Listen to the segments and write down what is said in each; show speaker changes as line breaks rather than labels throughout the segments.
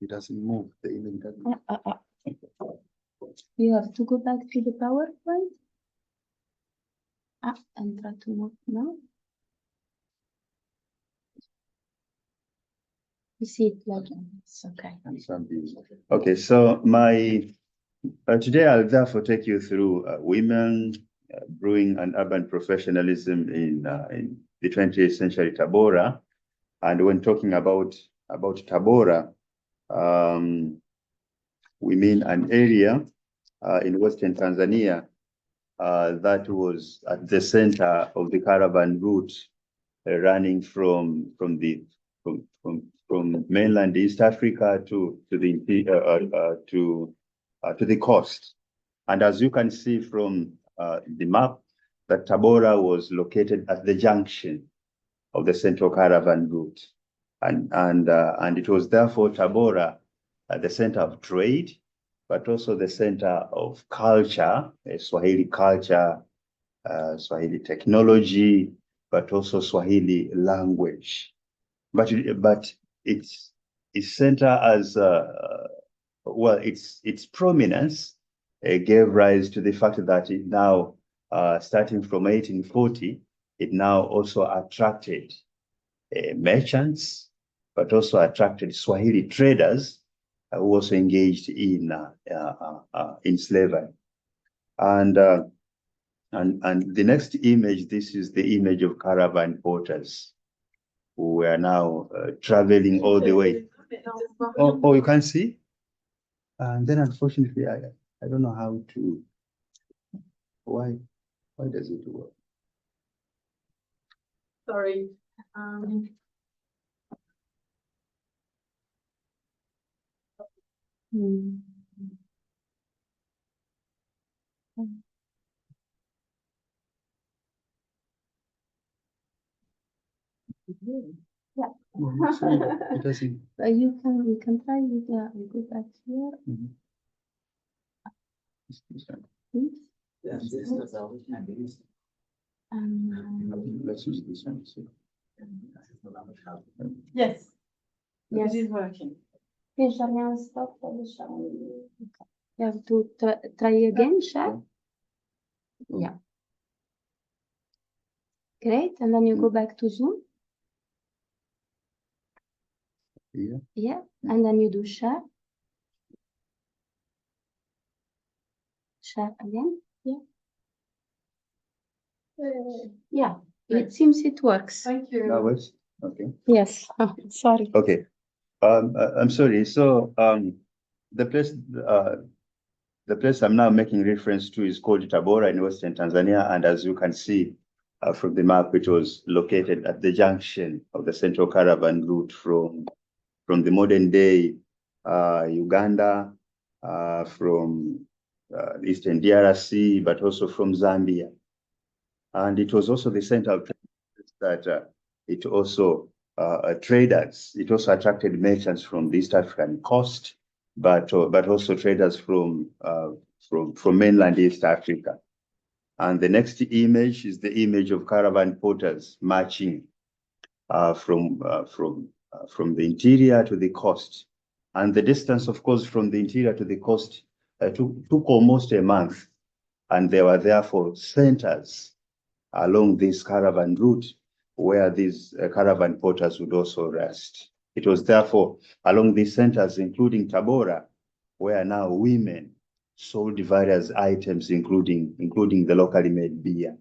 It doesn't move. The image doesn't.
You have to go back to the PowerPoint. And try to move now. You see it like it's okay.
Okay, so today I'll therefore take you through women, brewing and urban professionalism in the 20th century Tabora. And when talking about Tabora, we mean an area in Western Tanzania that was at the center of the caravan route running from mainland East Africa to the coast. And as you can see from the map, that Tabora was located at the junction of the central caravan route, and it was therefore Tabora at the center of trade, but also the center of culture, Swahili culture, Swahili technology, but also Swahili language. But its center as well, its prominence gave rise to the fact that it now, starting from 1840, it now also attracted merchants, but also attracted Swahili traders who also engaged in slavery. And the next image, this is the image of caravan porters who are now traveling all the way. Oh, you can see? And then unfortunately, I don't know how to, why does it work?
Sorry.
Yeah.
It doesn't.
You can try with go back here. Please.
Let's use this one.
Yes.
Yes.
It is working.
You have to try again, Shah. Yeah. Great. And then you go back to Zoom.
Yeah.
Yeah. And then you do share. Share again. Yeah. Yeah. It seems it works.
Thank you.
That works? Okay.
Yes. Oh, sorry.
Okay. I'm sorry. So the place I'm now making reference to is called Tabora in Western Tanzania, and as you can see from the map, it was located at the junction of the central caravan route from the modern day Uganda, from Eastern DRC, but also from Zambia. And it was also the center of that it also traders. It also attracted merchants from the East African coast, but also traders from mainland East Africa. And the next image is the image of caravan porters marching from the interior to the coast. And the distance, of course, from the interior to the coast took almost a month. And there were therefore centers along this caravan route where these caravan porters would also rest. It was therefore along these centers, including Tabora, where now women sold various items, including the locally made beer.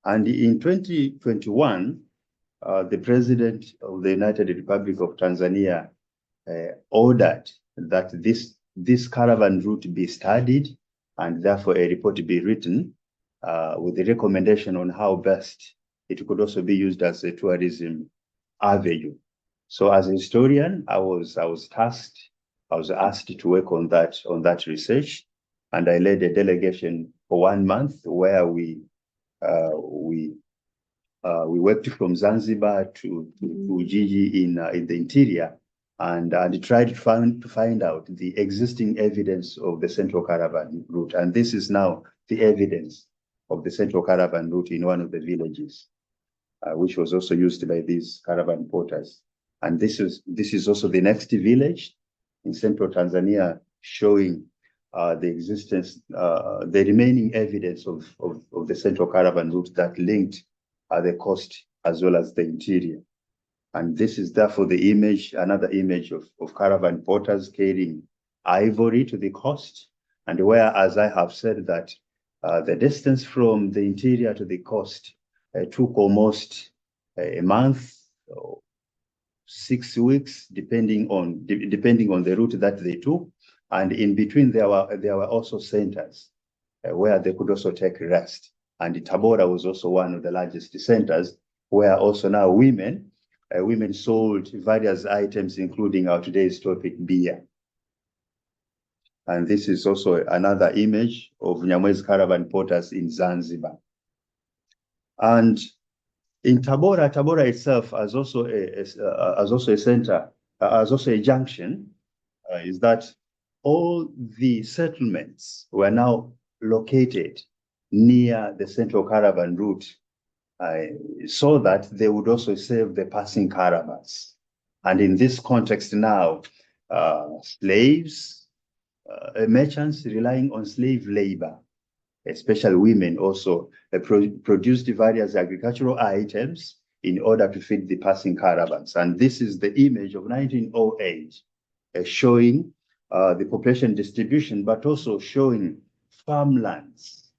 And in 2021, the President of the United Republic of Tanzania ordered that this caravan route be studied and therefore a report be written with the recommendation on how best it could also be used as a tourism avenue. So as a historian, I was asked to work on that research, and I led a delegation for 1 month where we worked from Zanzibar to Ujiji in the interior, and tried to find out the existing evidence of the central caravan route. And this is now the evidence of the central caravan route in one of the villages, which was also used by these caravan porters. And this is also the next village in central Tanzania, showing the existence, the remaining evidence of the central caravan route that linked the coast as well as the interior. And this is therefore the image, another image of caravan porters carrying ivory to the coast. And where, as I have said, that the distance from the interior to the coast took almost a month or 6 weeks, depending on the route that they took. And in between, there were also centers where they could also take rest. And Tabora was also one of the largest centers where also now women sold various items, including our today's topic, beer. And this is also another image of Nyamwezi caravan porters in Zanzibar. And in Tabora, Tabora itself as also a center, as also a junction, is that all the settlements were now located near the central caravan route, so that they would also serve the passing caravans. And in this context now, slaves, merchants relying on slave labor, especially women, also produced various agricultural items in order to feed the passing caravans. And this is the image of 1908, showing the population distribution, but also showing farmlands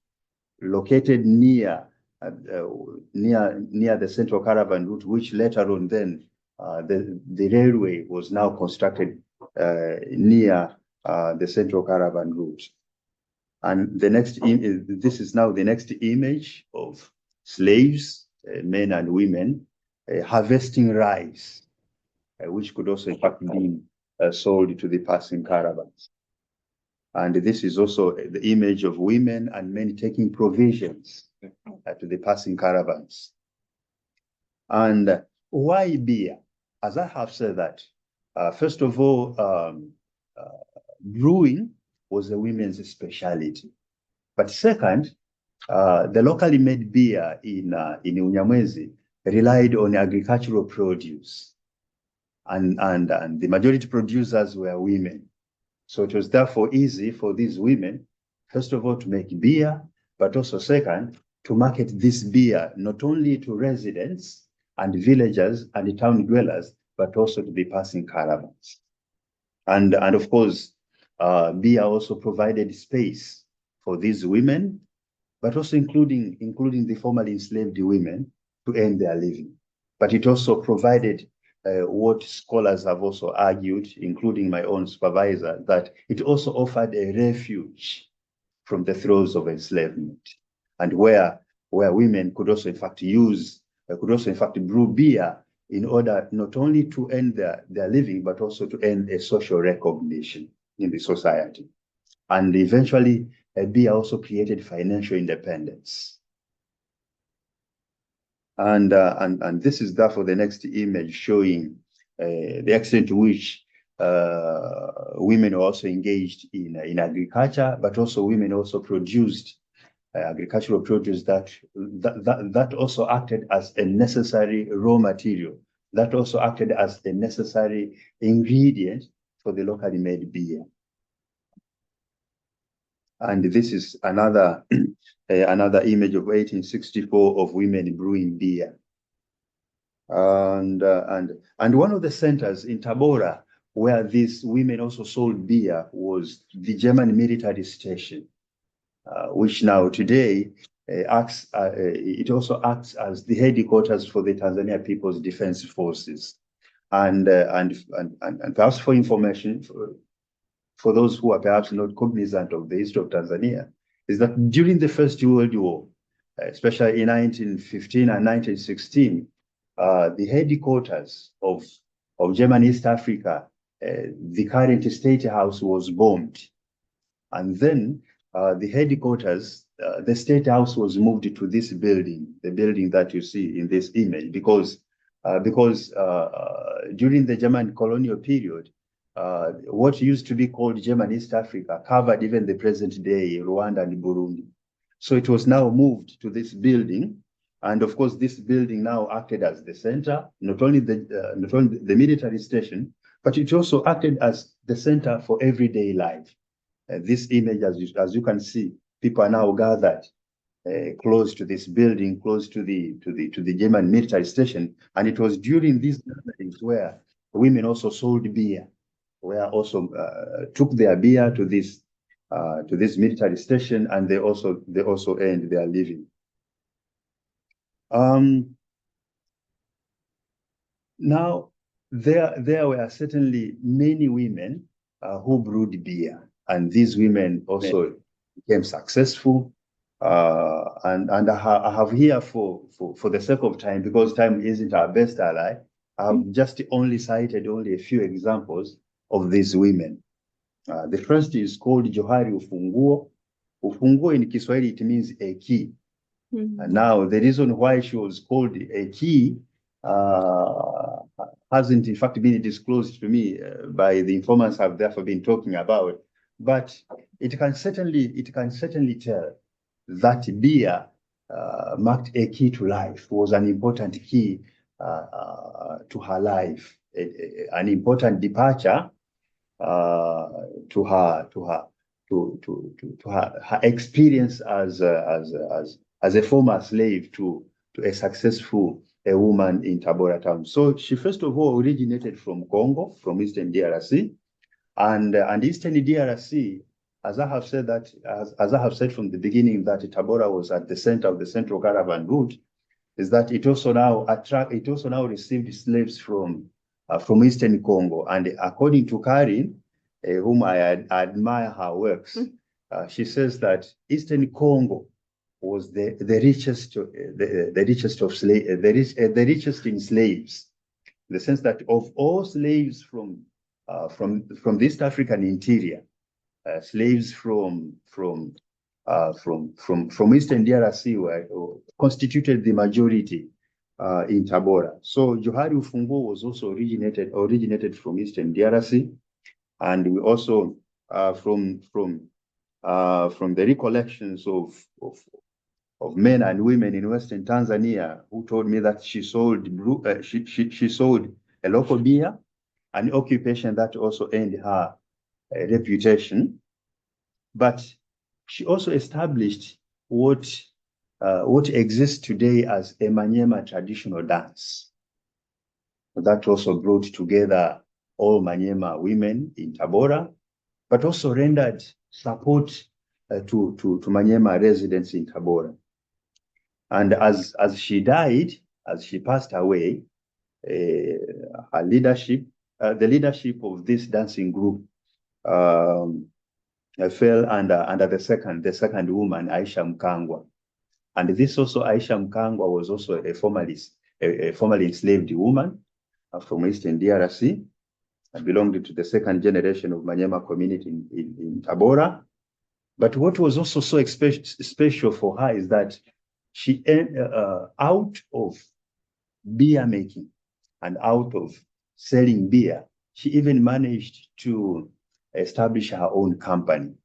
located near the central caravan route, which later on then the railway was now constructed near the central caravan route. And the next this is now the next image of slaves, men and women, harvesting rice, which could also in fact be sold to the passing caravans. And this is also the image of women and men taking provisions to the passing caravans. And why beer? As I have said that, first of all, brewing was a women's specialty. But second, the locally made beer in Unyamwezi relied on agricultural produce. And the majority producers were women. So it was therefore easy for these women, first of all, to make beer, but also second, to market this beer not only to residents and villagers and town dwellers, but also to the passing caravans. And of course, beer also provided space for these women, but also including the formerly enslaved women to earn their living. But it also provided what scholars have also argued, including my own supervisor, that it also offered a refuge from the throes of enslavement, and where women could also in fact brew beer in order not only to earn their living, but also to earn a social recognition in the society. And eventually, beer also created financial independence. And this is therefore the next image showing the extent to which women were also engaged in agriculture, but also women also produced agricultural produce that also acted as a necessary raw material, that also acted as a necessary ingredient for the locally made beer. And this is another image of 1864 of women brewing beer. And one of the centers in Tabora where these women also sold beer was the German military station, which now today it also acts as the headquarters for the Tanzania People's Defense Forces. And perhaps for information, for those who are perhaps not cognizant of the history of Tanzania, is that during the First World War, especially in 1915 and 1916, the headquarters of German East Africa, the current State House, was bombed. And then the headquarters, the State House, was moved to this building, the building that you see in this image, because during the German colonial period, what used to be called German East Africa covered even the present day Rwanda and Burundi. So it was now moved to this building, and of course this building now acted as the center, not only the military station, but it also acted as the center for everyday life. This image, as you can see, people are now gathered close to this building, close to the German military station, and it was during these gatherings where women also sold beer, where also took their beer to this military station, and they also earned their living. Now, there were certainly many women who brewed beer, and these women also became successful. And I have here for the sake of time, because time isn't our best ally, I've just only cited only a few examples of these women. The first is called Johari Ufunguo. Ufunguo in Kiswahili, it means a key. And now the reason why she was called a key hasn't in fact been disclosed to me by the informants I've therefore been talking about, but it can certainly tell that beer marked a key to life, was an important key to her life, an important departure to her experience as a former slave to a successful woman in Tabora town. So she first of all originated from Congo, from Eastern DRC, and Eastern DRC. As I have said from the beginning, that Tabora was at the center of the Central Caravan route, is that it also now received slaves from Eastern Congo. And according to Karin, whom I admire her works, she says that Eastern Congo was the richest in slaves, in the sense that of all slaves from the East African interior, slaves from Eastern DRC constituted the majority in Tabora. So Johari Ufunguo was also originated from Eastern DRC, and we also from the recollections of men and women in Western Tanzania who told me that she sold she sold a local beer, an occupation that also earned her a reputation. But she also established what exists today as a Manyema traditional dance. That also brought together all Manyema women in Tabora, but also rendered support to Manyema residents in Tabora. And as she died, as she passed away, her leadership, the leadership of this dancing group, fell under the second woman, Aisha Mkangwa. And this also, Aisha Mkangwa, was also a formerly enslaved woman from Eastern DRC, and belonged to the second generation of Manyema community in Tabora. But what was also so special for her is that she, out of beer making and out of selling beer, she even managed to establish her own company.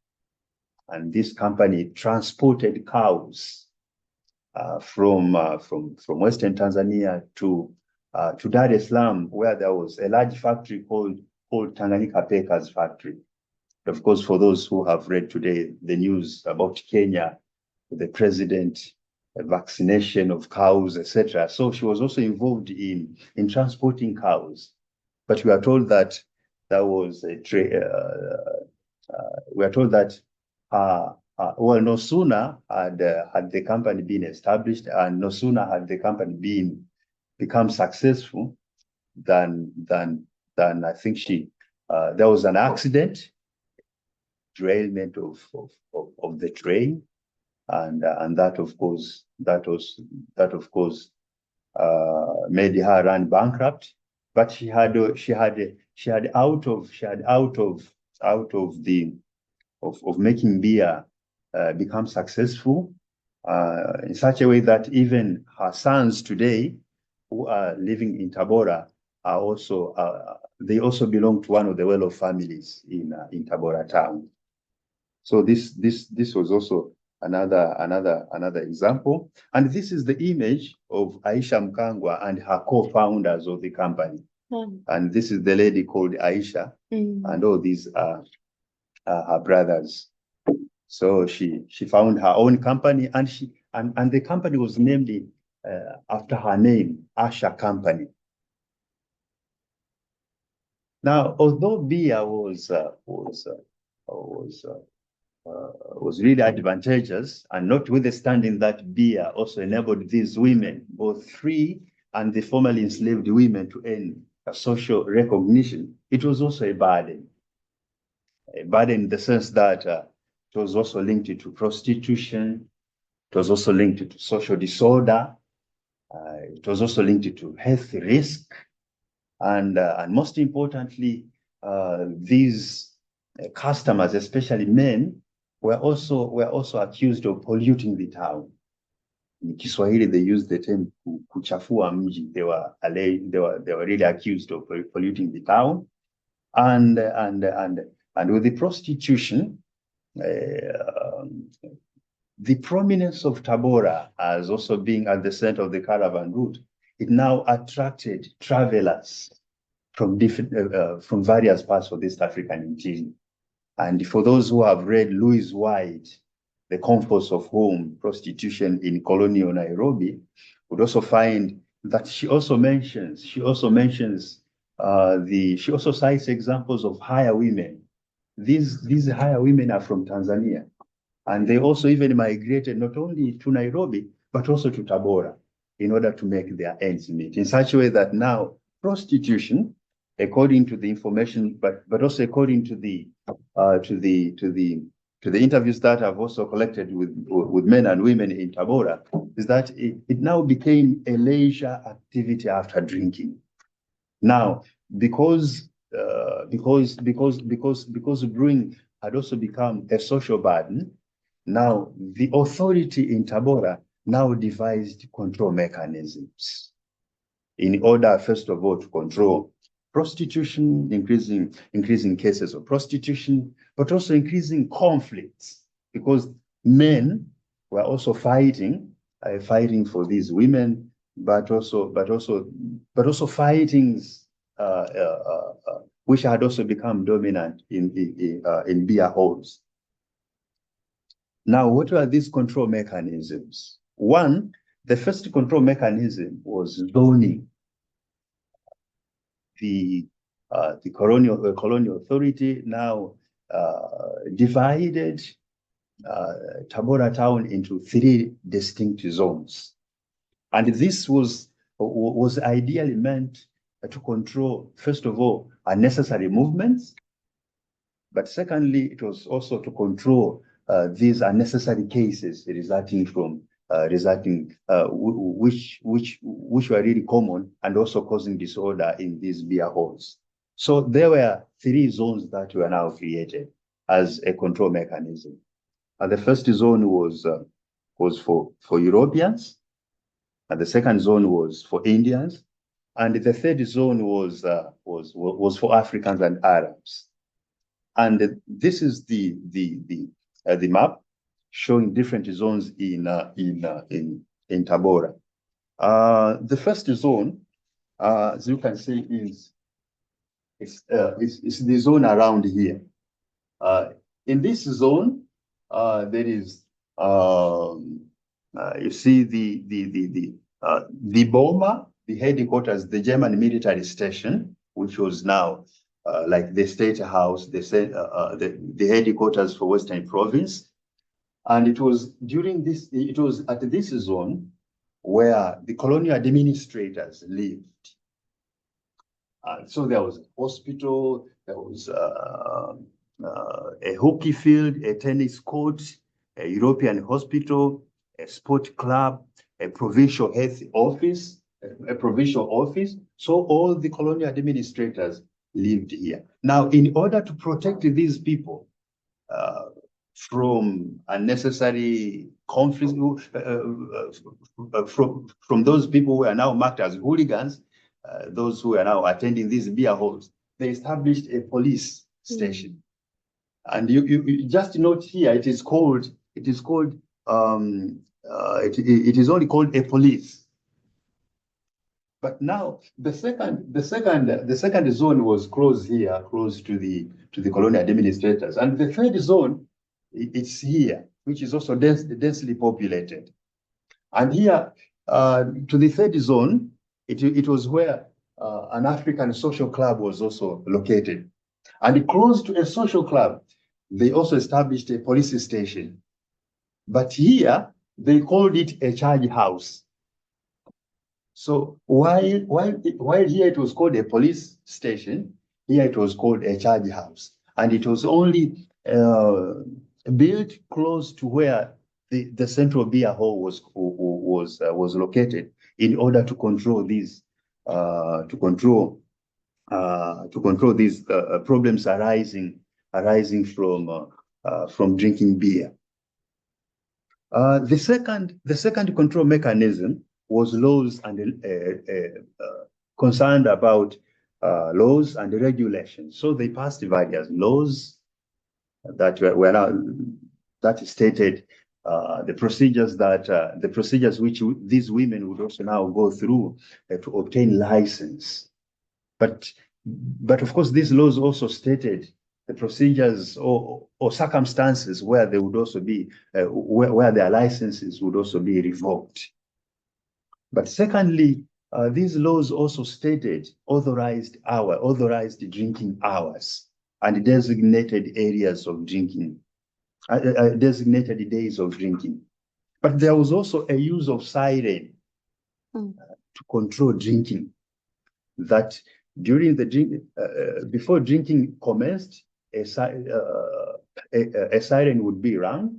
And this company transported cows from Western Tanzania to Dar es Salaam, where there was a large factory called Tanganyika Packers Factory. Of course, for those who have read today the news about Kenya, the president, vaccination of cows, etc. So she was also involved in transporting cows. But we are told that there was a we are told that no sooner had the company been established, and no sooner had the company become successful than I think there was an accident, derailment of the train, and that of course made her run bankrupt. But she had out of making beer become successful in such a way that even her sons today, who are living in Tabora, are also they also belong to one of the well-off families in Tabora town. So this was also another example, and this is the image of Aisha Mkangwa and her co-founders of the company. And this is the lady called Aisha, and all these are her brothers. So she found her own company, and the company was named after her name, Asha Company. Now, although beer was really advantageous, and notwithstanding that beer also enabled these women, both free and the formerly enslaved women, to earn a social recognition, it was also a burden. A burden in the sense that it was also linked to prostitution, it was also linked to social disorder, it was also linked to health risk, and most importantly, these customers, especially men, were also accused of polluting the town. In Kiswahili, they used the term kuchafua mji. They were really accused of polluting the town, and with the prostitution, the prominence of Tabora as also being at the center of the caravan route, it now attracted travelers from various parts of East African interior. And for those who have read Louise White, The Comforts of Home, Prostitution in Colonial Nairobi, would also find that she also cites examples of hire women. These hire women are from Tanzania, and they also even migrated not only to Nairobi, but also to Tabora in order to make their ends meet, in such a way that now prostitution, according to the information, but also according to the interviews that I've also collected with men and women in Tabora, is that it now became a leisure activity after drinking. Now, because brewing had also become a social burden, now the authority in Tabora now devised control mechanisms in order, first of all, to control prostitution, increasing cases of prostitution, but also increasing conflicts, because men were also fighting for these women, but also fightings which had also become dominant in beer halls. Now, what were these control mechanisms? One, the first control mechanism was zoning. The colonial authority now divided Tabora town into 3 distinct zones, and this was ideally meant to control, first of all, unnecessary movements, but secondly, it was also to control these unnecessary cases which were really common and also causing disorder in these beer halls. So there were 3 zones that were now created as a control mechanism. And the first zone was for Europeans, and the second zone was for Indians, and the third zone was for Africans and Arabs. And this is the map showing different zones in Tabora. The first zone, as you can see, is the zone around here. In this zone, there is you see the Boma, the headquarters, the German military station, which was now like the state house, the headquarters for Western Province. And it was at this zone where the colonial administrators lived. So there was a hospital, there was a hockey field, a tennis court, a European hospital, a sport club, a provincial health office, a provincial office. So all the colonial administrators lived here. Now, in order to protect these people from unnecessary conflicts, from those people who are now marked as hooligans, those who are now attending these beer halls, they established a police station. And you just note here, it is only called a police. But now the second zone was close here, close to the colonial administrators, and the third zone, it's here, which is also densely populated. And here, to the third zone, it was where an African social club was also located. And close to a social club, they also established a police station. But here, they called it a charge house. So while here it was called a police station, here it was called a charge house. And it was only built close to where the central beer hall was located in order to control these these problems arising from drinking beer. The second control mechanism was laws and concerned about laws and regulations. So they passed various laws that were now that stated the procedures which these women would also now go through to obtain license. But of course, these laws also stated the procedures or circumstances where they would also be where their licenses would also be revoked. But secondly, these laws also stated authorized drinking hours and designated areas of drinking, designated days of drinking. But there was also a use of siren to control drinking. That during the drink, before drinking commenced, a siren would be rung.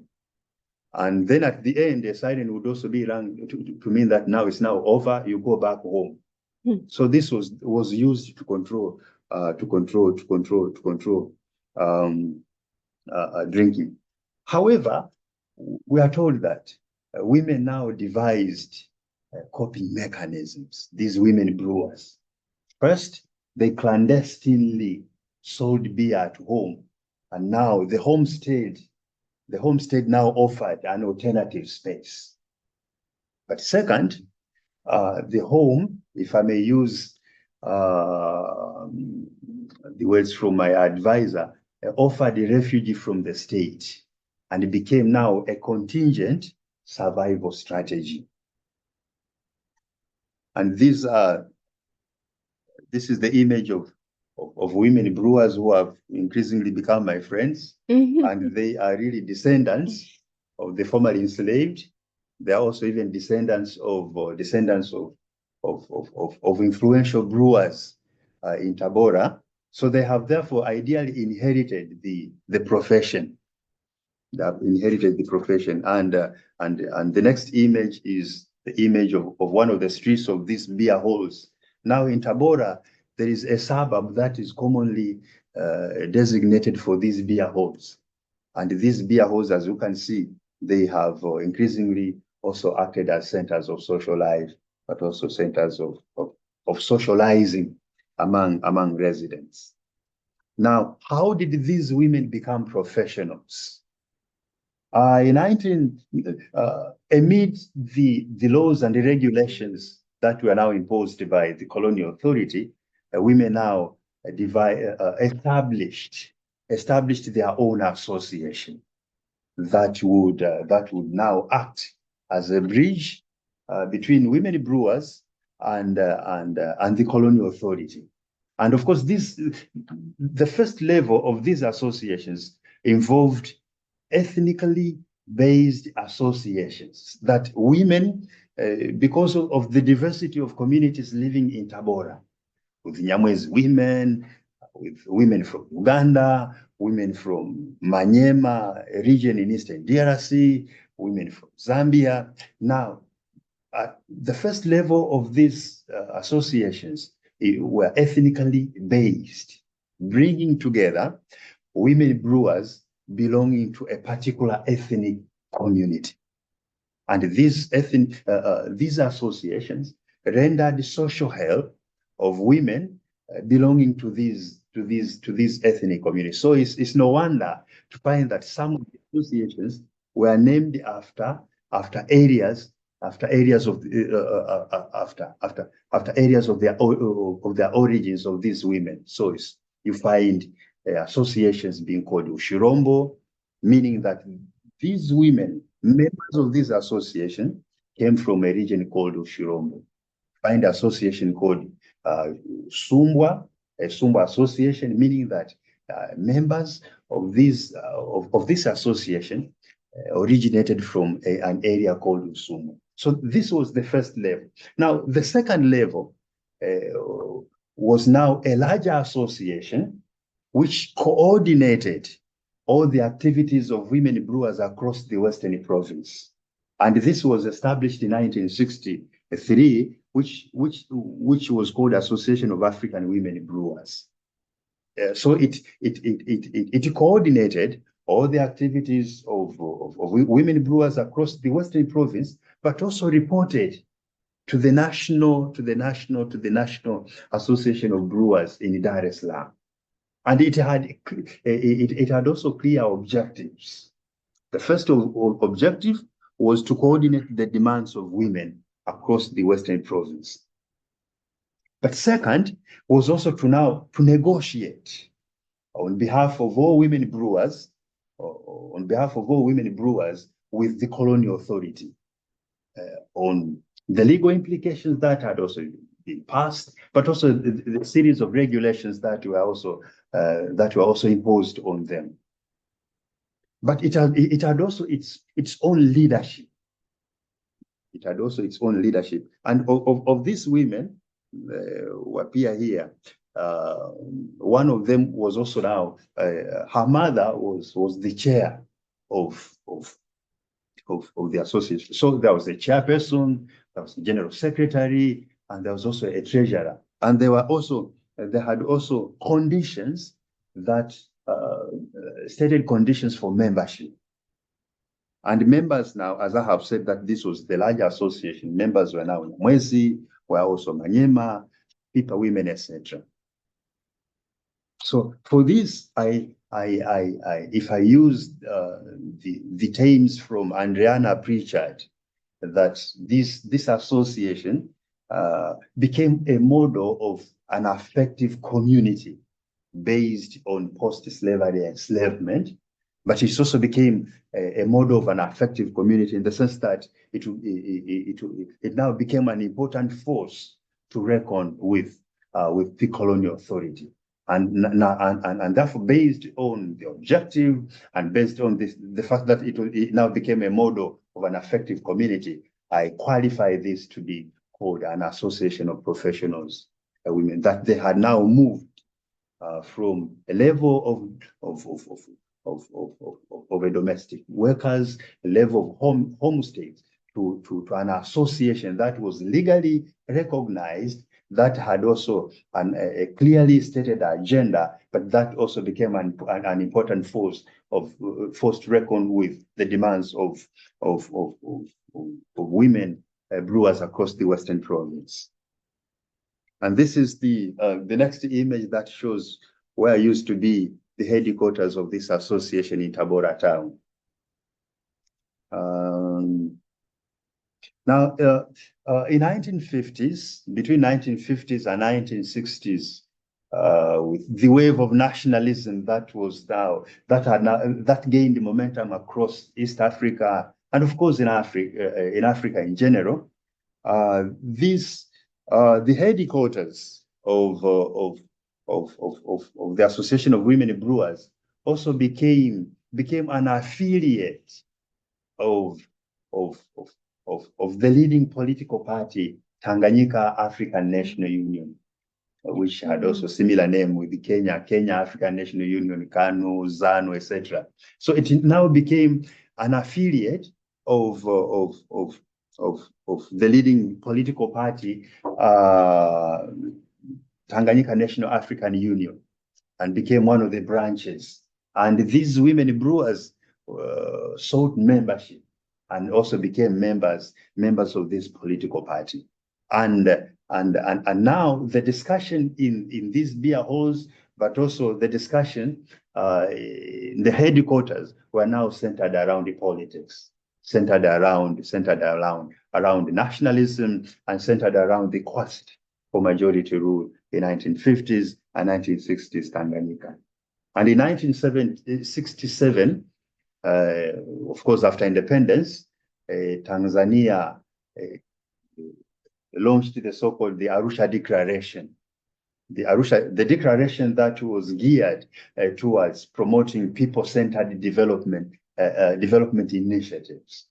And then at the end, a siren would also be rung to mean that now it's now over, you go back home. So this was used to control drinking. However, we are told that women now devised coping mechanisms, these women brewers. First, they clandestinely sold beer at home, and now the homestead now offered an alternative space. But second, the home, if I may use the words from my advisor, offered a refuge from the state, and it became now a contingent survival strategy. And this is the image of women brewers who have increasingly become my friends, and they are really descendants of the formerly enslaved. They are also even descendants of influential brewers in Tabora. So they have therefore ideally inherited the profession. They have inherited the profession, and the next image is the image of one of the streets of these beer halls. Now in Tabora, there is a suburb that is commonly designated for these beer halls. And these beer halls, as you can see, they have increasingly also acted as centers of social life, but also centers of socializing among residents. Now, how did these women become professionals? Amid the laws and the regulations that were now imposed by the colonial authority, women now established their own association that would now act as a bridge between women brewers and the colonial authority. And of course, the first level of these associations involved ethnically based associations that women, because of the diversity of communities living in Tabora, with Nyamwezi women, with women from Uganda, women from Manyema, a region in Eastern DRC, women from Zambia. Now, the first level of these associations were ethnically based, bringing together women brewers belonging to a particular ethnic community. And these associations rendered social help of women belonging to these ethnic communities. So it's no wonder to find that some of the associations were named after areas after areas of after areas of their origins of these women. So you find associations being called Ushirombo, meaning that these women, members of this association, came from a region called Ushirombo. Find association called Sumbwa, a Sumbwa association, meaning that members of this association originated from an area called Usumu. So this was the first level. Now, the second level was now a larger association which coordinated all the activities of women brewers across the Western province. And this was established in 1963, which was called Association of African Women Brewers. So it coordinated all the activities of women brewers across the Western province, but also reported to the National Association of Brewers in Dar es Salaam. And it had also clear objectives. The first objective was to coordinate the demands of women across the Western province. But second was also to negotiate on behalf of all women brewers, with the colonial authority on the legal implications that had also been passed, but also the series of regulations that were also imposed on them. But it had also its own leadership. It had also its own leadership, and of these women who appear here, one of them was also now her mother was the chair of the association. So there was a chairperson, there was a general secretary, and there was also a treasurer. And there had also conditions that stated conditions for membership. And members now, as I have said, that this was the larger association. Members were now Mwezi, were also Manyema, Pipa women, etc. So for this, if I use the terms from Andriana Pritchard, that this association became a model of an affective community based on post-slavery enslavement, but it also became a model of an affective community in the sense that it now became an important force to reckon with the colonial authority. And therefore, based on the objective and based on the fact that it now became a model of an affective community, I qualify this to be called an association of professionals, women, that they had now moved from a level of a domestic workers, a level of homestays, to an association that was legally recognized, that had also a clearly stated agenda, but that also became an important force to reckon with the demands of women brewers across the Western province. And this is the next image that shows where used to be the headquarters of this association in Tabora town. Now, in 1950s, between 1950s and 1960s, with the wave of nationalism that gained momentum across East Africa, and of course in Africa in general, the headquarters of the Association of Women Brewers also became an affiliate of the leading political party, Tanganyika African National Union, which had also similar name with the Kenya African National Union, KANU, ZANU, etc. So it now became an affiliate of the leading political party, Tanganyika National African Union, and became one of the branches. And these women brewers sought membership and also became members of this political party. And now the discussion in these beer halls, but also the discussion in the headquarters, were now centered around the politics, centered around around nationalism and centered around the quest for majority rule in 1950s and 1960s Tanganyika. And in 1967, of course, after independence, Tanzania launched the so-called the Arusha Declaration. The declaration that was geared towards promoting people-centered development initiatives.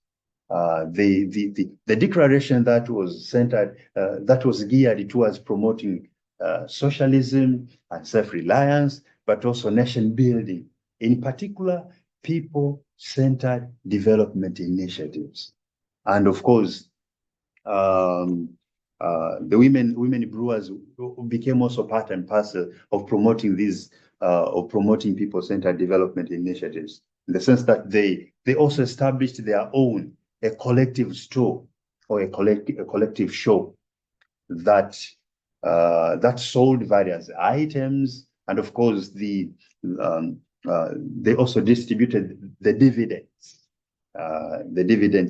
The declaration that was centered, that was geared towards promoting socialism and self-reliance, but also nation building, in particular, people-centered development initiatives. And of course, the women brewers became also part and parcel of promoting these, of promoting people-centered development initiatives, in the sense that they also established their own, a collective store or a collective shop that sold various items, and of course they also distributed the dividends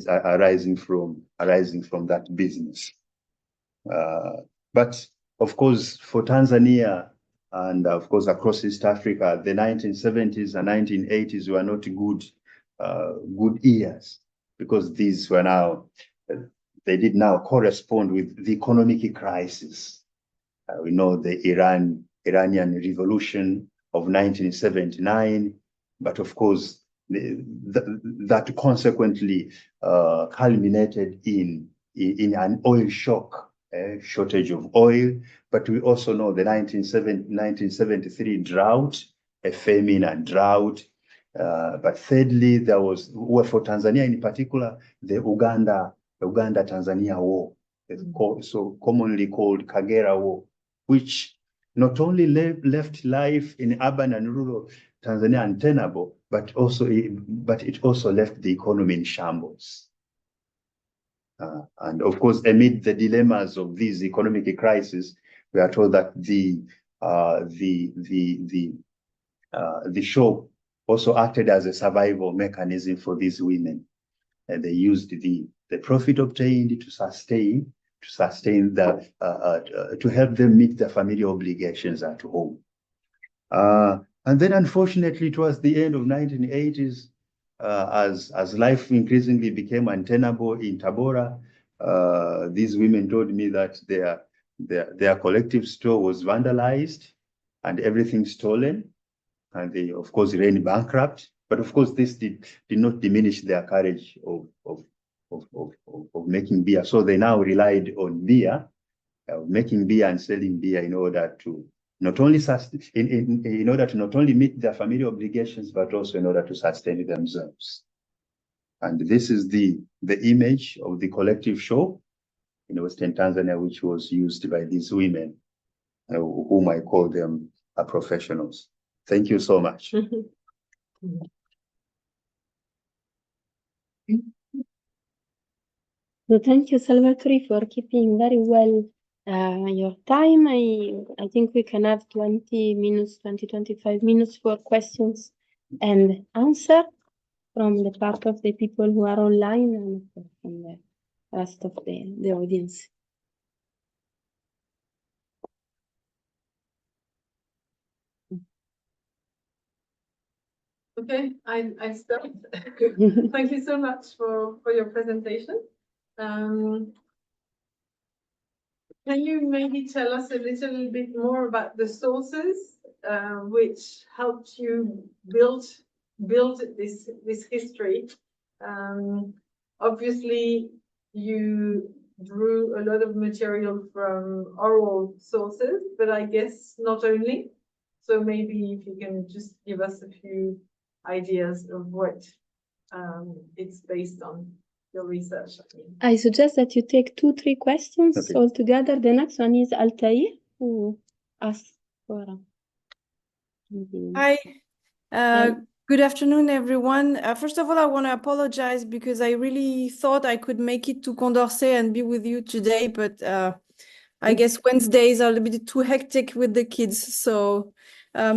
arising from that business. But of course, for Tanzania and of course across East Africa, the 1970s and 1980s were not good years, because these were now, they did now correspond with the economic crisis. We know the Iranian Revolution of 1979, but of course that consequently culminated in an oil shock, shortage of oil. But we also know the 1973 drought, a famine and drought. But thirdly, there was, well, for Tanzania in particular, the Uganda-Tanzania War, so commonly called Kagera War, which not only left life in urban and rural Tanzania untenable, but it also left the economy in shambles. And of course, amid the dilemmas of these economic crises, we are told that the show also acted as a survival mechanism for these women, and they used the profit obtained to help them meet their family obligations at home. And then, unfortunately, towards the end of 1980s, as life increasingly became untenable in Tabora, these women told me that their collective store was vandalized and everything stolen, and they, of course, ran bankrupt. But of course, this did not diminish their courage of making beer. So they now relied on beer, making beer and selling beer in order to not only in order to not only meet their family obligations, but also in order to sustain themselves. And this is the image of the collective shop in Western Tanzania, which was used by these women, whom I call them professionals. Thank you so much.
So thank you, Salvatore, for keeping very well your time. I think we can have 20 minutes, 25 minutes for questions and answer from the part of the people who are online and from the rest of the audience.
Okay, I start. Thank you so much for your presentation. Can you maybe tell us a little bit more about the sources which helped you build this history? Obviously, you drew a lot of material from oral sources, but I guess not only. So maybe if you can just give us a few ideas of what it's based on, your research.
I suggest that you take 2-3 questions
Okay.
all together. The next one is Altair, who asked for.
Hi. Good afternoon, everyone. First of all, I want to apologize because I really thought I could make it to Condorcet and be with you today, but I guess Wednesdays are a little bit too hectic with the kids, so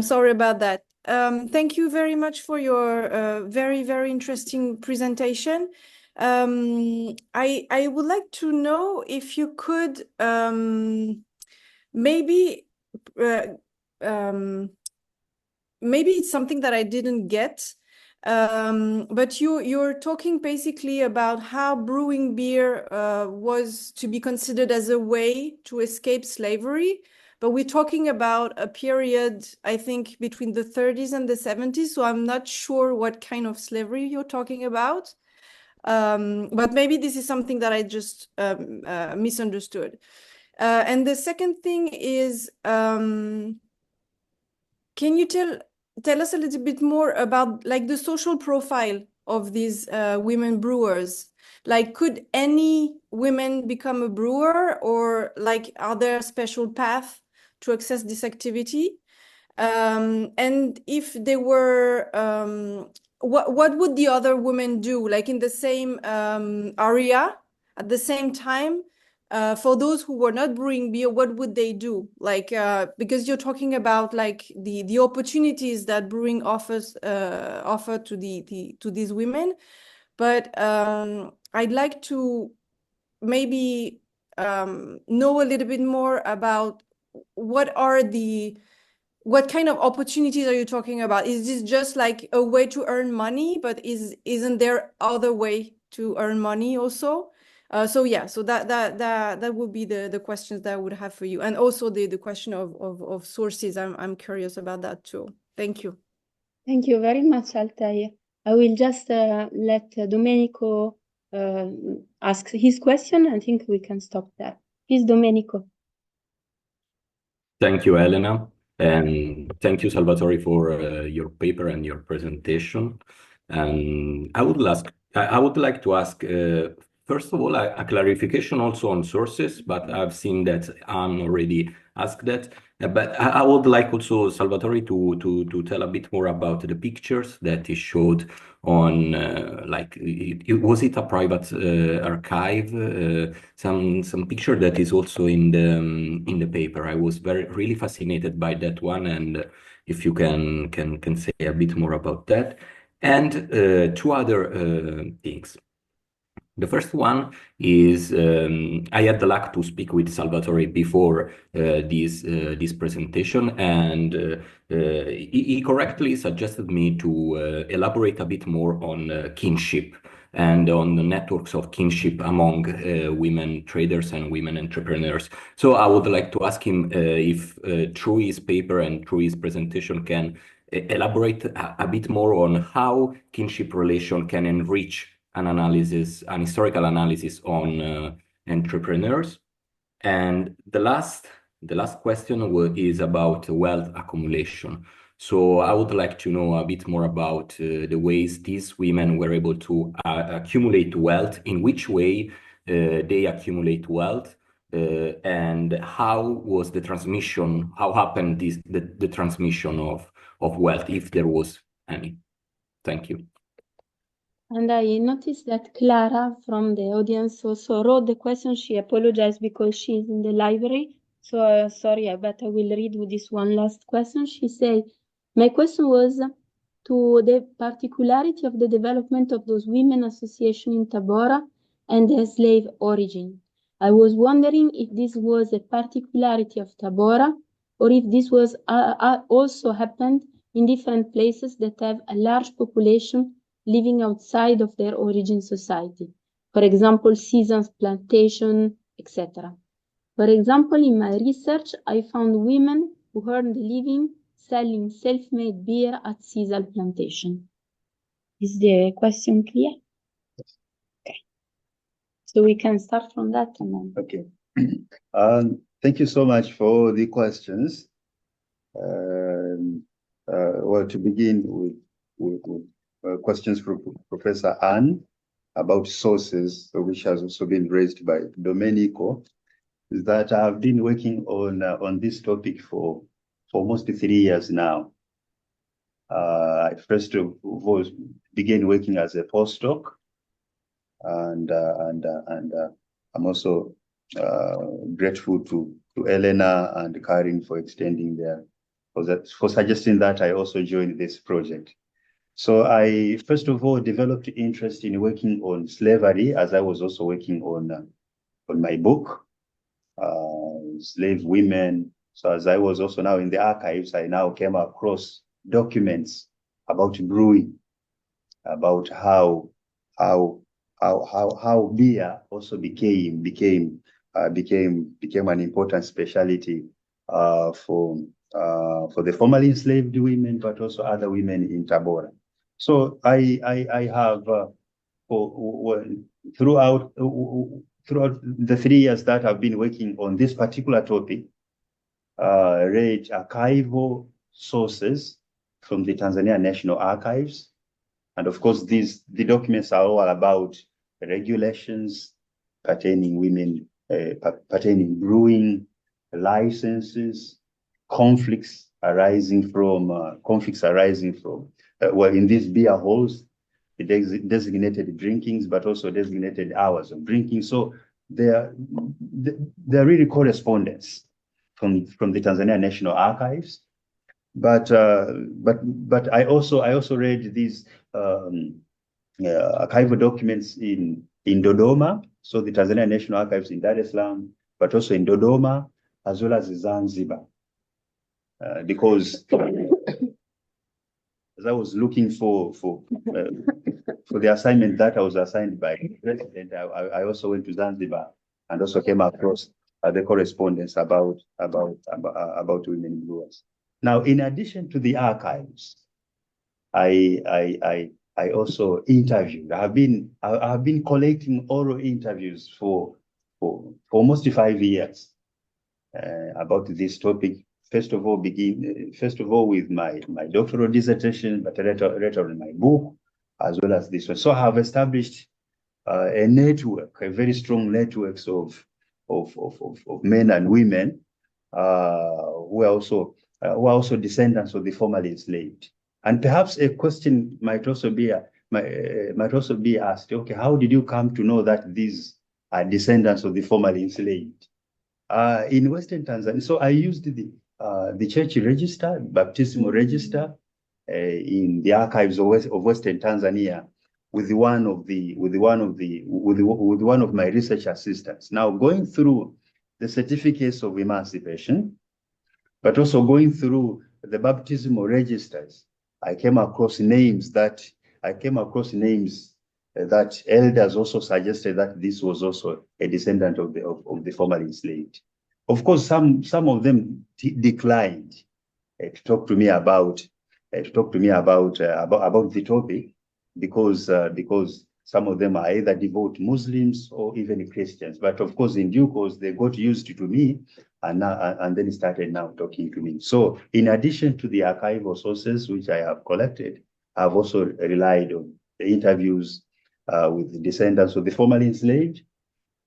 sorry about that. Thank you very much for your very, very interesting presentation. I would like to know if you could maybe maybe it's something that I didn't get, but you're talking basically about how brewing beer was to be considered as a way to escape slavery. But we're talking about a period, I think, between the 30s and the 70s. So I'm not sure what kind of slavery you're talking about. But maybe this is something that I just misunderstood. And the second thing is, can you tell us a little bit more about like the social profile of these women brewers? Like, could any women become a brewer, or like, are there special paths to access this activity? And if they were, what would the other women do, like in the same area at the same time? For those who were not brewing beer, what would they do? Like, because you're talking about like the opportunities that brewing offers offer to to these women, but I'd like to maybe know a little bit more about what kind of opportunities are you talking about? Is this just like a way to earn money, but isn't there other way to earn money also? So yeah, so that would be the questions that I would have for you, and also the question of sources. I'm curious about that too. Thank you.
Thank you very much, Altair. I will just let Domenico ask his question. I think we can stop there. Please, Domenico.
Thank you, Elena, and thank you, Salvatore, for your paper and your presentation. And I would like to ask, first of all, a clarification also on sources, but I've seen that Anne already asked that. But I would like also Salvatore to tell a bit more about the pictures that he showed on, like, was it a private archive? Some picture that is also in the paper. I was really fascinated by that one, and if you can say a bit more about that. And two other things. The first one is I had the luck to speak with Salvatore before this presentation, and he correctly suggested me to elaborate a bit more on kinship and on the networks of kinship among women traders and women entrepreneurs. So I would like to ask him if through his paper and through his presentation can elaborate a bit more on how kinship relation can enrich an historical analysis on entrepreneurs. And the last question is about wealth accumulation. So I would like to know a bit more about the ways these women were able to accumulate wealth, in which way they accumulate wealth, and how was the transmission, how happened the transmission of wealth, if there was any. Thank you.
And I noticed that Clara from the audience also wrote the question. She apologized because she's in the library. So sorry, but I will read this one last question. She said, my question was to the particularity of the development of those women association in Tabora and their slave origin. I was wondering if this was a particularity of Tabora, or if this was also happened in different places that have a large population living outside of their origin society. For example, seasons, plantation, etc. For example, in my research, I found women who earned a living selling self-made beer at sisal plantation. Is the question clear? Okay. So we can start from that.
Okay. Thank you so much for the questions. Well, to begin with questions from Professor Anne about sources, which has also been raised by Domenico, is that I've been working on this topic for almost 3 years now. I first of all began working as a postdoc, and I'm also grateful to Elena and Karin for extending for suggesting that I also join this project. So I, first of all, developed interest in working on slavery as I was also working on my book, Slave Women. So as I was also now in the archives, I now came across documents about brewing, about how beer also became an important specialty for the formerly enslaved women, but also other women in Tabora. So I have throughout the 3 years that I've been working on this particular topic, read archival sources from the Tanzania National Archives. And of course, the documents are all about regulations pertaining women, pertaining brewing, licenses, conflicts arising from well, in these beer halls, the designated drinkings, but also designated hours of drinking. So they're really correspondence from the Tanzania National Archives. But I also read these archival documents in Dodoma, so the Tanzania National Archives in Dar es Salaam, but also in Dodoma as well as Zanzibar, because as I was looking for the assignment that I was assigned by the president, I also went to Zanzibar and also came across the correspondence about women brewers. Now, in addition to the archives, I also interviewed. I have been collecting oral interviews for almost 5 years about this topic. First of all, with my doctoral dissertation, but later in my book, as well as this one. So I have established a network, a very strong network of men and women who are also descendants of the formerly enslaved. And perhaps a question might also be asked: okay, how did you come to know that these are descendants of the formerly enslaved? In Western Tanzania, so I used the church register, baptismal register, in the archives of Western Tanzania, with one of my research assistants. Now, going through the certificates of emancipation, but also going through the baptismal registers, I came across names that elders also suggested that this was also a descendant of the formerly enslaved. Of course, some of them declined to talk to me about the topic, because some of them are either devout Muslims or even Christians. But of course, in due course, they got used to me and then started now talking to me. So in addition to the archival sources which I have collected, I've also relied on the interviews with the descendants of the formerly enslaved,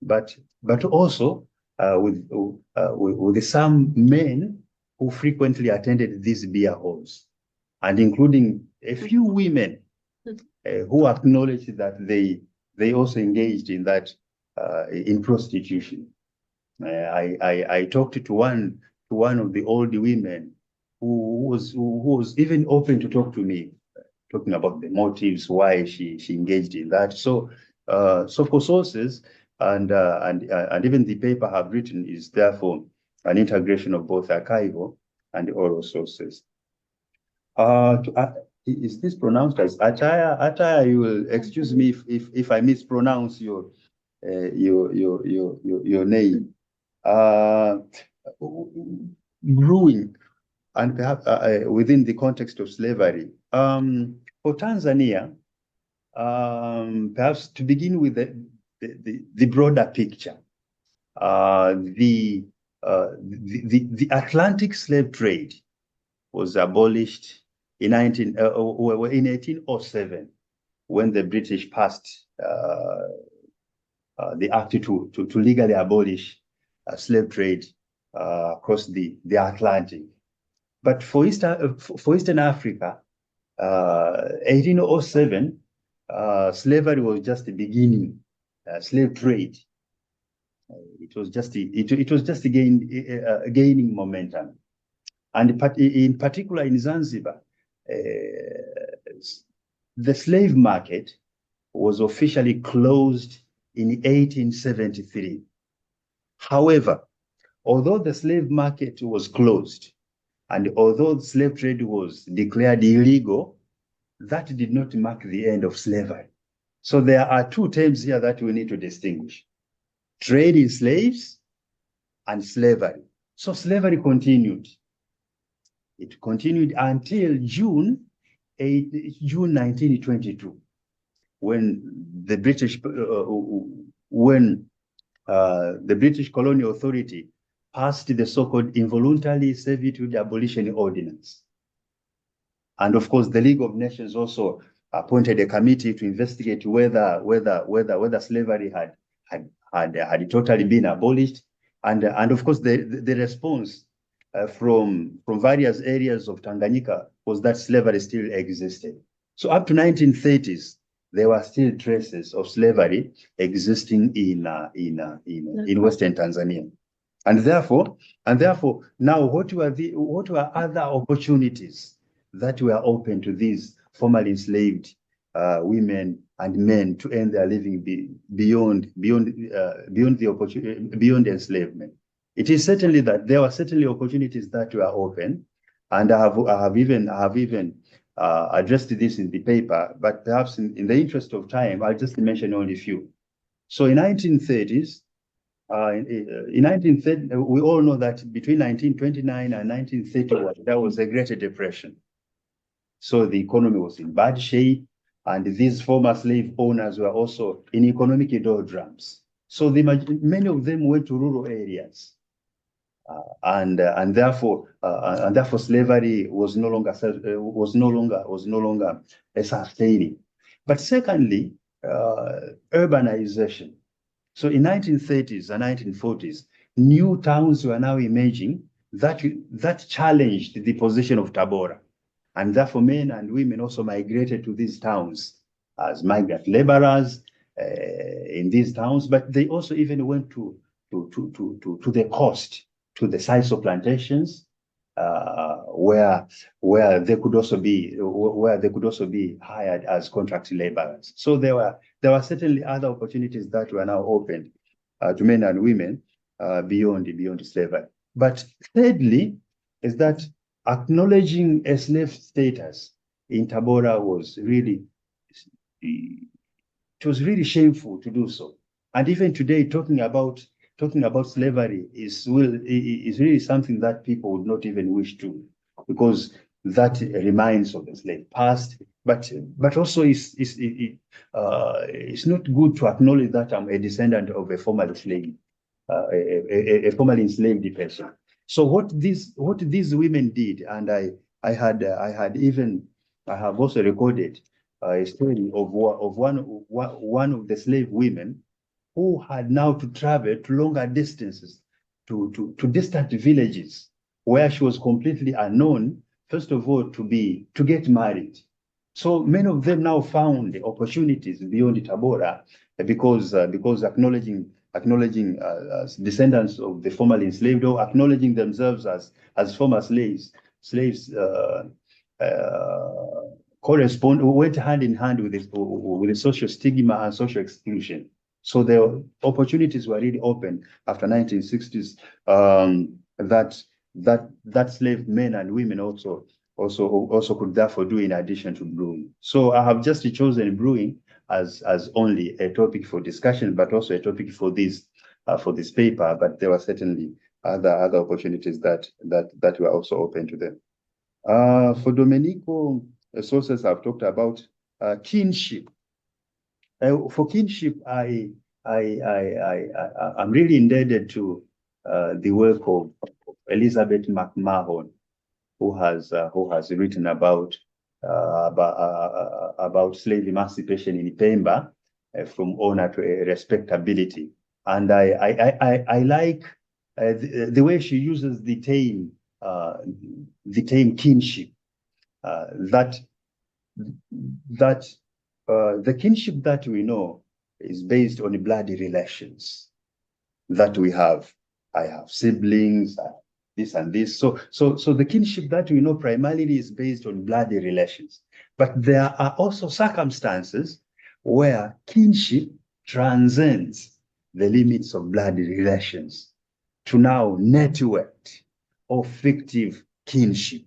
but also with some men who frequently attended these beer halls, and including a few women who acknowledged that they also engaged in that in prostitution. I talked to one of the old women who was even open to talk to me, talking about the motives why she engaged in that. So for sources and even the paper I have written is therefore an integration of both archival and oral sources. Is this pronounced as Ataya? Ataya, you will excuse me if I mispronounce your name. Brewing, and perhaps within the context of slavery. For Tanzania, perhaps to begin with the broader picture, the Atlantic slave trade was abolished in 1807, when the British passed the act to legally abolish slave trade across the Atlantic. But for Eastern Africa, 1807, slavery was just the beginning. Slave trade, it was just gaining momentum, and in particular in Zanzibar, the slave market was officially closed in 1873. However, although the slave market was closed, and although the slave trade was declared illegal, that did not mark the end of slavery. So there are two terms here that we need to distinguish: trade in slaves and slavery. So slavery continued. It continued until June 1922, when the British colonial authority passed the so-called Involuntary Servitude Abolition Ordinance. And of course, the League of Nations also appointed a committee to investigate whether slavery had totally been abolished. And of course, the response from various areas of Tanganyika was that slavery still existed. So up to 1930s, there were still traces of slavery existing in Western Tanzania. And therefore, now what were other opportunities that were open to these formerly enslaved women and men to earn their living beyond enslavement? It is certainly that there were certainly opportunities that were open, and I have even addressed this in the paper, but perhaps in the interest of time, I'll just mention only a few. So in 1930s, in 1930, we all know that between 1929 and 1931, there was a Great Depression. So the economy was in bad shape, and these former slave owners were also in economic doldrums. So many of them went to rural areas, and therefore slavery was no longer sustaining. But secondly, urbanization. So in 1930s and 1940s, new towns were now emerging that challenged the position of Tabora. And therefore, men and women also migrated to these towns as migrant laborers in these towns, but they also even went to the coast, to the sites of plantations, where they could also be hired as contract laborers. So there were certainly other opportunities that were now opened to men and women beyond slavery. But thirdly, is that acknowledging a slave status in Tabora was really shameful to do so. And even today, talking about slavery is really something that people would not even wish to, because that reminds of the slave past. But also it's not good to acknowledge that I'm a descendant of a formerly enslaved, a formerly enslaved person. So what these women did, and I have also recorded a story of one of the slave women who had now to travel to longer distances, to distant villages where she was completely unknown. First of all, to get married. So many of them now found opportunities beyond Tabora because acknowledging descendants of the formerly enslaved, or acknowledging themselves as former slaves went hand in hand with the social stigma and social exclusion. So the opportunities were really open after 1960s that slave men and women also could therefore do in addition to brewing. So I have just chosen brewing as only a topic for discussion, but also a topic for this paper. But there were certainly other opportunities that were also open to them. For Domenico, sources have talked about kinship. For kinship, I'm really indebted to the work of Elizabeth McMahon, who has written about slave emancipation in Pemba, from honor to respectability. And I like the way she uses the term kinship. The kinship that we know is based on blood relations that we have. I have siblings, this and this. So the kinship that we know primarily is based on blood relations. But there are also circumstances where kinship transcends the limits of blood relations to now networked or fictive kinship.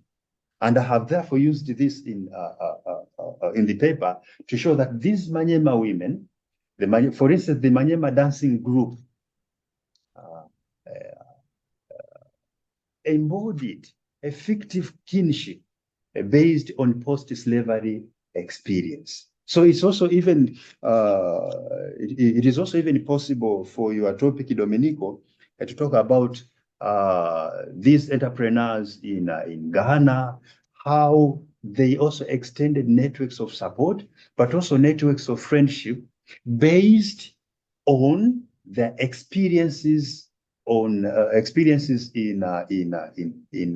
And I have therefore used this in the paper to show that these Manyema women, for instance, the Manyema dancing group, embodied a fictive kinship based on post-slavery experience. So it's also even it is also even possible for your topic, Domenico, to talk about these entrepreneurs in Ghana, how they also extended networks of support, but also networks of friendship based on their experiences in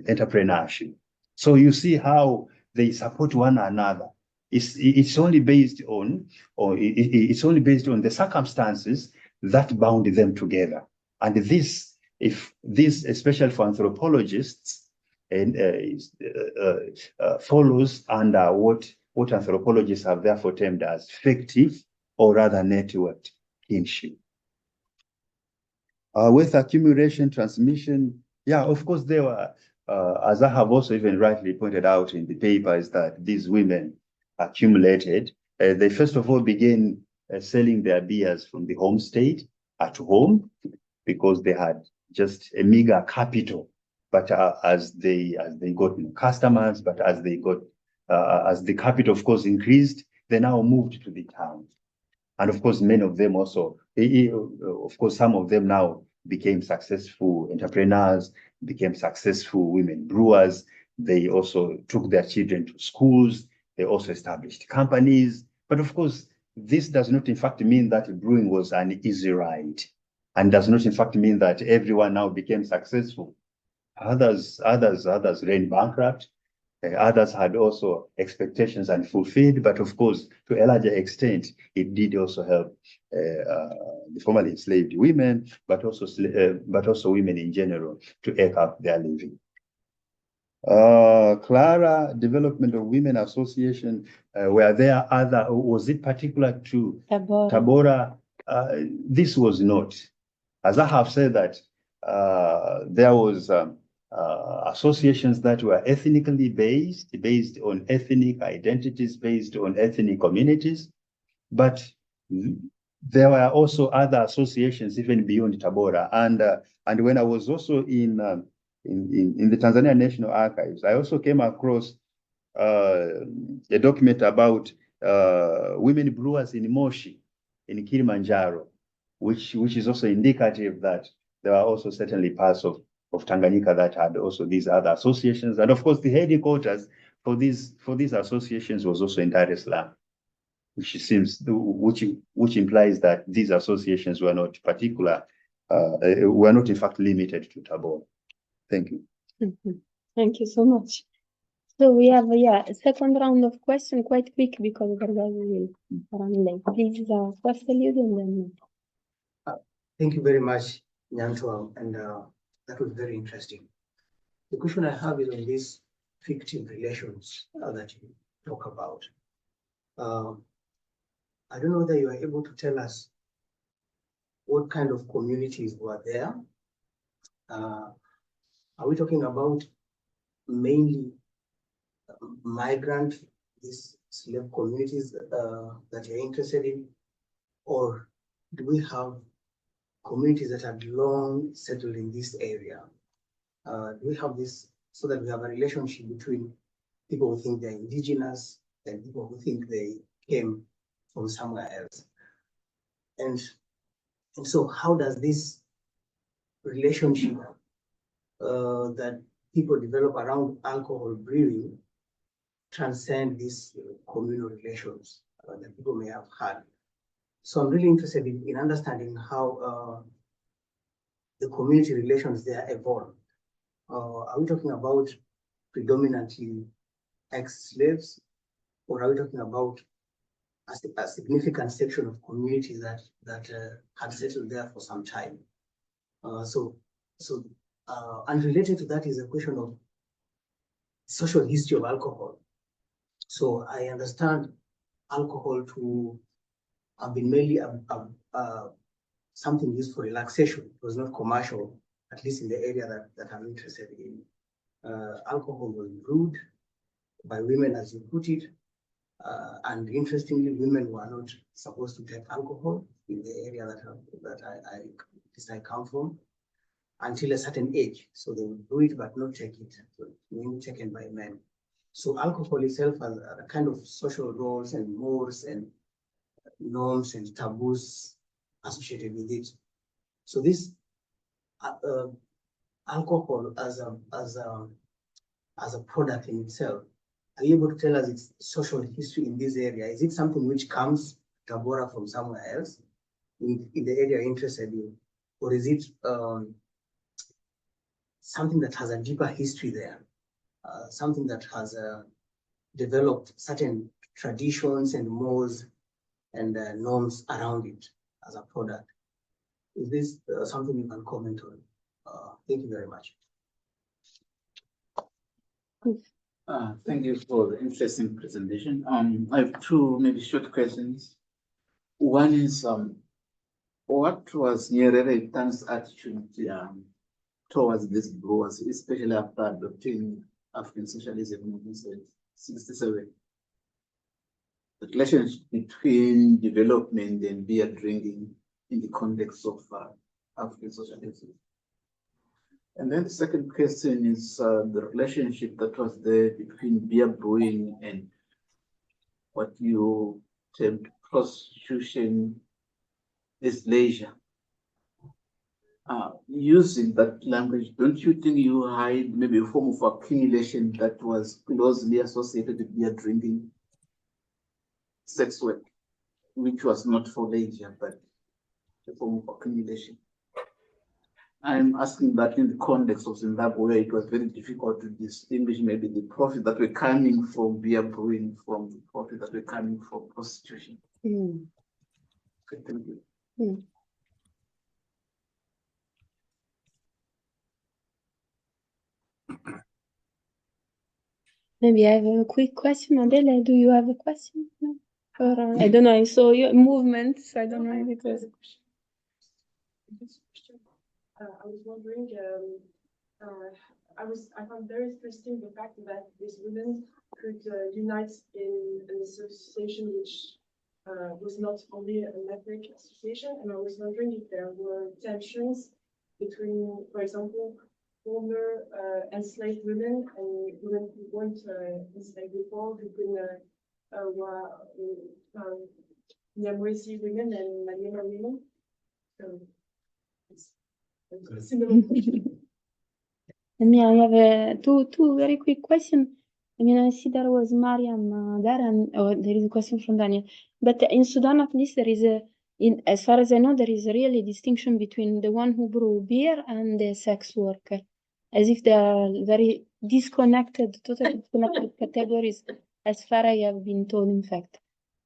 entrepreneurship. So you see how they support one another. It's only based on the circumstances that bound them together. And this, especially for anthropologists, follows under what anthropologists have therefore termed as fictive or rather networked kinship. With accumulation, transmission, yeah, of course, there were, as I have also even rightly pointed out in the paper, is that these women accumulated. They first of all began selling their beers from the home state at home because they had just a meager capital. But as they got customers, but as the capital, of course, increased, they now moved to the town. And of course, many of them also, of course, some of them now became successful entrepreneurs, became successful women brewers. They also took their children to schools. They also established companies. But of course, this does not in fact mean that brewing was an easy ride, and does not in fact mean that everyone now became successful. Others ran bankrupt. Others had also expectations unfulfilled, but of course, to a larger extent, it did also help the formerly enslaved women, but also women in general to eke up their living. Clara, development of women association, were there other, was it particular to Tabora? This was not. As I have said that there was associations that were ethnically based on ethnic identities, based on ethnic communities, but there were also other associations even beyond Tabora. And when I was also in the Tanzania National Archives, I also came across a document about women brewers in Moshi, in Kilimanjaro, which is also indicative that there are also certainly parts of Tanganyika that had also these other associations. And of course, the headquarters for these associations was also in Dar es Salaam, which implies that these associations were not were not in fact limited to Tabora. Thank you.
Thank you so much. So we have a second round of questions, quite quick because otherwise we will run late. Please, first Eliud and then.
Thank you very much, Nyanto, and that was very interesting. The question I have is on these fictive relations that you talk about. I don't know whether you are able to tell us what kind of communities were there. Are we talking about mainly migrant, these slave communities that you're interested in? Or do we have communities that have long settled in this area? Do we have this so that we have a relationship between people who think they're indigenous and people who think they came from somewhere else? And so how does this relationship that people develop around alcohol brewing transcend these communal relations that people may have had? So I'm really interested in understanding how the community relations there evolved. Are we talking about predominantly ex-slaves, or are we talking about a significant section of communities that had settled there for some time? So And related to that is a question of social history of alcohol. So I understand alcohol to have been mainly something used for relaxation. It was not commercial, at least in the area that I'm interested in. Alcohol was brewed by women, as you put it. And interestingly, women were not supposed to take alcohol in the area that I come from until a certain age. So they would do it, but not take it. So it's mainly taken by men. So alcohol itself has a kind of social roles and mores and norms and taboos associated with it. So this alcohol as a product in itself, are you able to tell us its social history in this area? Is it something which comes Tabora from somewhere else in the area you're interested in? Or is it something that has a deeper history there? Something that has developed certain traditions and mores and norms around it as a product? Is this something you can comment on? Thank you very much.
Thank you for the interesting presentation. I have two maybe short questions. One is, what was Nyerere Tan's attitude towards these brewers, especially after adopting African socialism in 1967? The relationship between development and beer drinking in the context of African socialism. And then the second question is the relationship that was there between beer brewing and what you termed prostitution as leisure. Using that language, don't you think you hide maybe a form of accumulation that was closely associated with beer drinking, sex work, which was not for leisure, but a form of accumulation? I'm asking that in the context of Zimbabwe, where it was very difficult to distinguish maybe the profit that were coming from beer brewing from the profit that were coming from prostitution. Okay, thank you.
Maybe I have a quick question. Adele, do you have a question? No? Or, I don't know, I saw your movements. I don't know if it was.
I was wondering, I found very interesting the fact that these women could unite in an association which was not only an ethnic association, and I was wondering if there were tensions between, for example, former enslaved women and women who weren't enslaved before, between Nyamwezi women and Manyema women. So it's a similar question.
I have two very quick questions. I mean, I see there was Mariam there, and there is a question from Daniel. But in Sudan, at least, there is as far as I know, there is a really distinction between the one who brew beer and the sex worker, as if they are very disconnected, totally disconnected categories, as far as I have been told, in fact.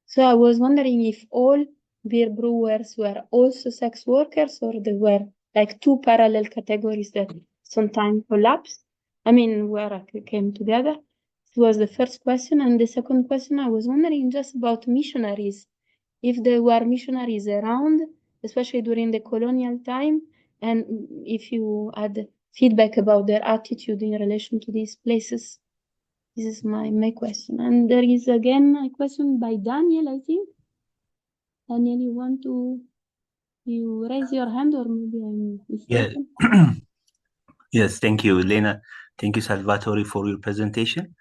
So I was wondering if all beer brewers were also sex workers, or they were like two parallel categories that sometimes collapsed. I mean, where came together. It was the first question. And the second question, I was wondering just about missionaries, if there were missionaries around, especially during the colonial time, and if you had feedback about their attitude in relation to these places. This is my question. And there is again a question by Daniel, I think. Daniel, you raise your hand, or maybe I'm mistaken?
Yeah. Yes, thank you, Elena. Thank you, Salvatore, for your presentation.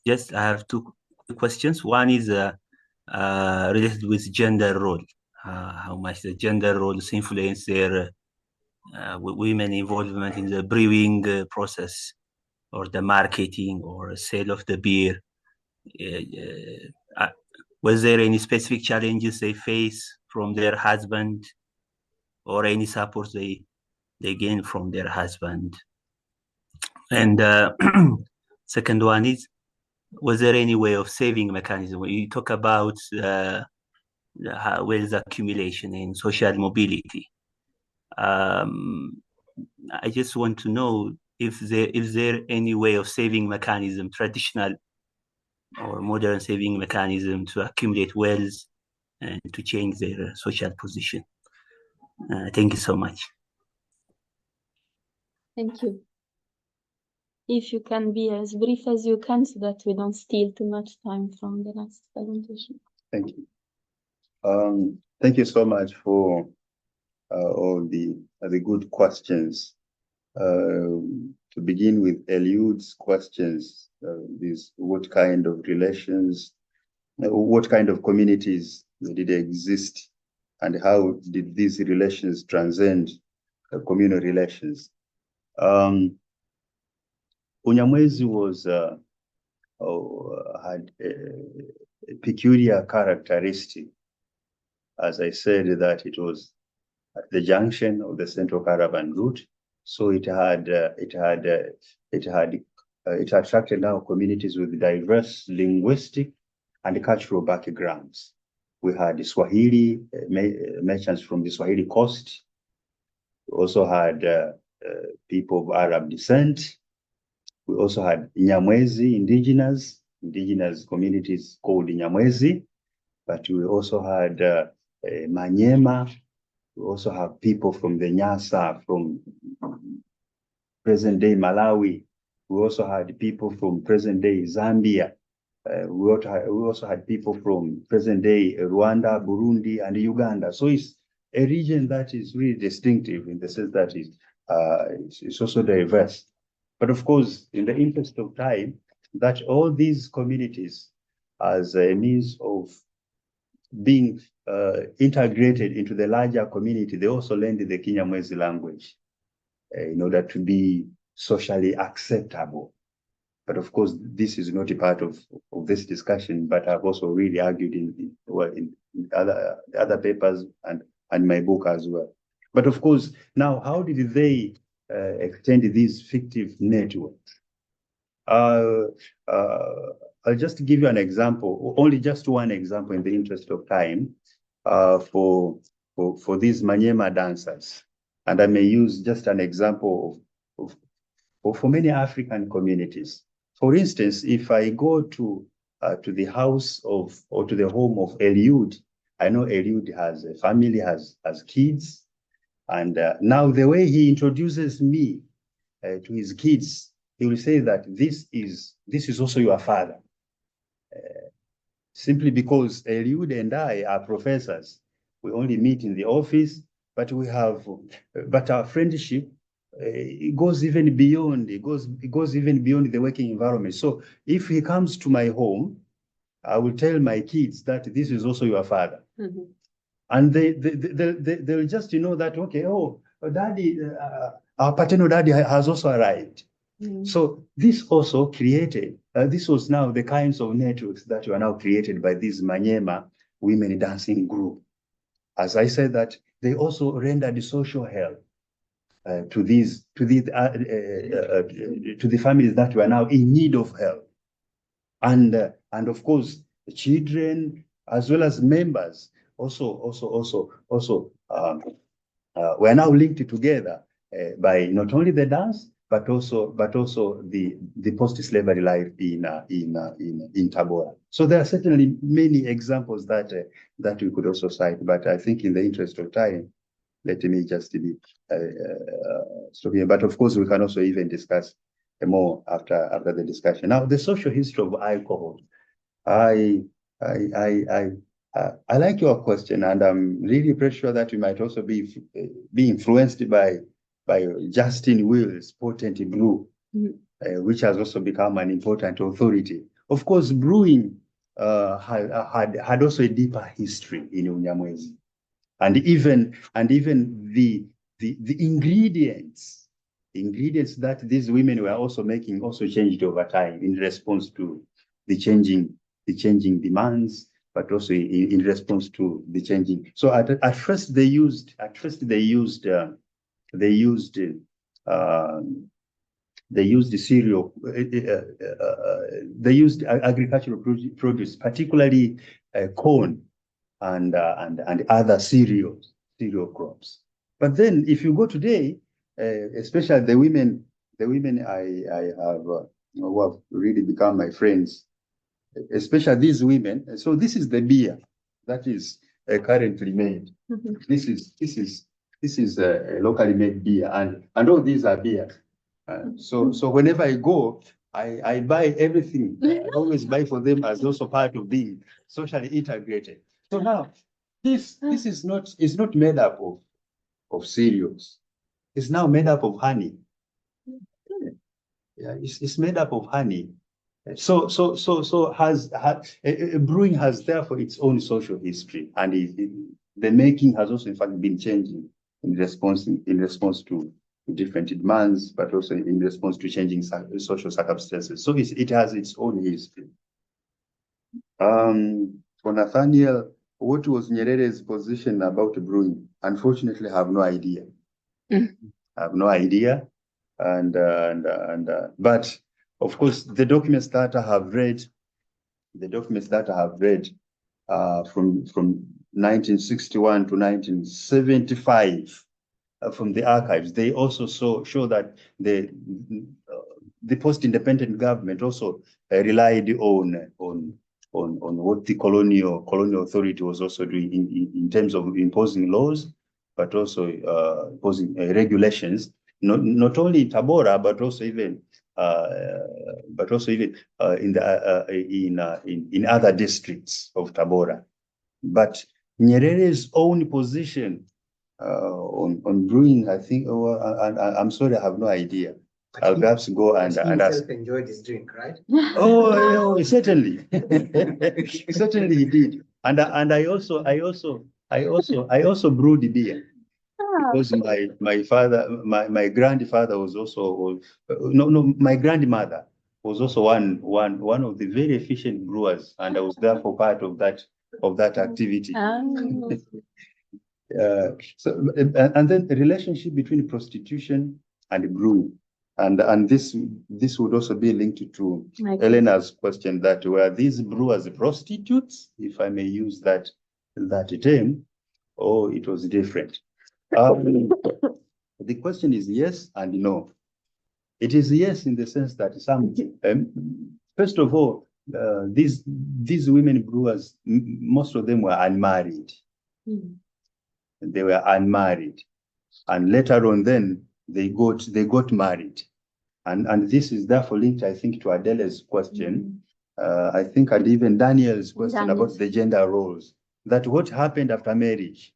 Yes, I have two questions. One is related with gender role, how much the gender roles influence their women involvement in the brewing process, or the marketing or sale of the beer. Was there any specific challenges they face from their husband, or any support they gain from their husband? And second one is, was there any way of saving mechanism? When you talk about wealth accumulation and social mobility, I just want to know if there any way of saving mechanism, traditional or modern saving mechanism to accumulate wealth and to change their social position. Thank you so much.
Thank you. If you can be as brief as you can so that we don't steal too much time from the next presentation.
Thank you. Thank you so much for all the good questions. To begin with Eliud's questions, what kind of relations, what kind of communities did exist, and how did these relations transcend communal relations? Unyamwezi was had a peculiar characteristic. As I said, that it was at the junction of the Central Caravan route, so it attracted now communities with diverse linguistic and cultural backgrounds. We had Swahili merchants from the Swahili coast. We also had people of Arab descent. We also had Nyamwezi, indigenous communities called Nyamwezi, but we also had Manyema. We also have people from the Nyasa, from present-day Malawi. We also had people from present-day Zambia. We also had people from present-day Rwanda, Burundi, and Uganda. So it's a region that is really distinctive in the sense that it's also diverse. But of course, in the interest of time, that all these communities, as a means of being integrated into the larger community, they also learned the Kinyamwezi language in order to be socially acceptable. But of course, this is not a part of this discussion, but I've also really argued in other papers and my book as well. But of course, now, how did they extend these fictive networks? I'll just give you an example, only just one example in the interest of time, for these Manyema dancers. And I may use just an example for many African communities. For instance, if I go to the house or to the home of Eliud, I know Eliud has a family, has kids. And now the way he introduces me to his kids, he will say that this is also your father. Simply because Eliud and I are professors. We only meet in the office, but our friendship it goes even beyond. It goes even beyond the working environment. So if he comes to my home, I will tell my kids that this is also your father. Mm-hmm. And they'll just know that, okay, daddy, our paternal daddy has also arrived. Mm-hmm. So this also created, this was now the kinds of networks that were now created by this Manyema women dancing group. As I said, that they also rendered social help to the families that were now in need of help. And of course, the children as well as members also were now linked together by not only the dance but also the post-slavery life in Tabora. So there are certainly many examples that we could also cite, but I think in the interest of time, let me just be stop here. But of course, we can also even discuss more after the discussion. Now, the social history of alcohol. I like your question, and I'm really pretty sure that we might also be influenced by Justin Will's potent brew, which has also become an important authority. Of course, brewing had also a deeper history in Unyamwezi, and even the ingredients that these women were also making also changed over time in response to the changing demands, but also in response to the changing. So at first they used cereal, they used agricultural produce, particularly corn and other cereal crops. But then if you go today, especially the women I have who have really become my friends, especially these women. So this is the beer that is currently made. This is a locally made beer, and all these are beer. So whenever I go, I buy everything. I always buy for them as also part of being socially integrated. So now this is not made up of cereals. It's now made up of honey. Yeah, it's made up of honey. So brewing has therefore its own social history, and the making has also in fact been changing in response to different demands, but also in response to changing social circumstances. So it has its own history. For Nathaniel, what was Nyerere's position about brewing? Unfortunately, I have no idea. I have no idea, but of course, the documents that I have read, from 1961 to 1975 from the archives, they also show that the post-independent government also relied on what the colonial authority was also doing in terms of imposing laws, but also imposing regulations, not only in Tabora, but also even in other districts of Tabora. But Nyerere's own position on brewing, I think, I'm sorry, I have no idea. I'll perhaps go and ask.
Enjoyed his drink, right?
Oh, certainly, certainly he did. And I also brewed the beer. Because my father, my grandfather was also my grandmother was also one of the very efficient brewers, and I was therefore part of that activity. And then the relationship between prostitution and brewing, and this would also be linked to Elena's question that were these brewers prostitutes, if I may use that term, or it was different. The question is yes and no. It is yes in the sense that some, first of all, these women brewers, most of them were unmarried. They were unmarried, and later on, then they got married, and this is therefore linked, I think, to Adele's question. I think, and even Daniel's question about the gender roles. That what happened after marriage.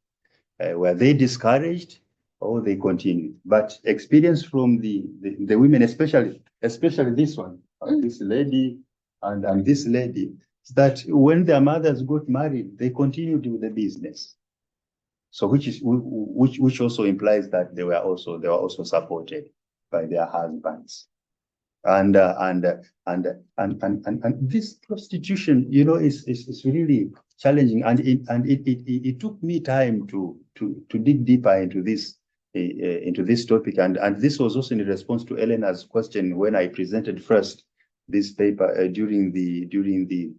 Were they discouraged or they continued? But experience from the women, especially this one, this lady and this lady, is that when their mothers got married, they continued with the business. So which also implies that they were also supported by their husbands. And this prostitution, is really challenging, and it took me time to dig deeper into this topic, and this was also in response to Elena's question when I presented first this paper during the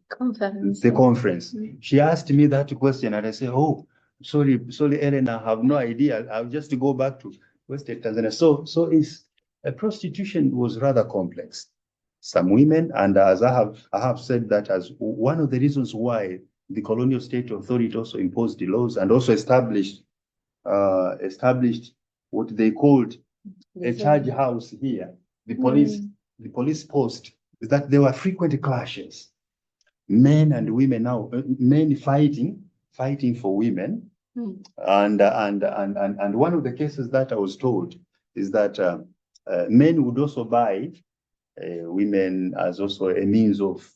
conference. She asked me that question, and I said, "Oh, sorry, Elena, I have no idea. I'll just go back to West Tanzania." So prostitution was rather complex. Some women, and as I have said that as one of the reasons why the colonial state authority also imposed the laws and also established what they called a charge house here, the police post, is that there were frequent clashes. Men and women now, men fighting for women, and one of the cases that I was told is that men would also buy women as also a means of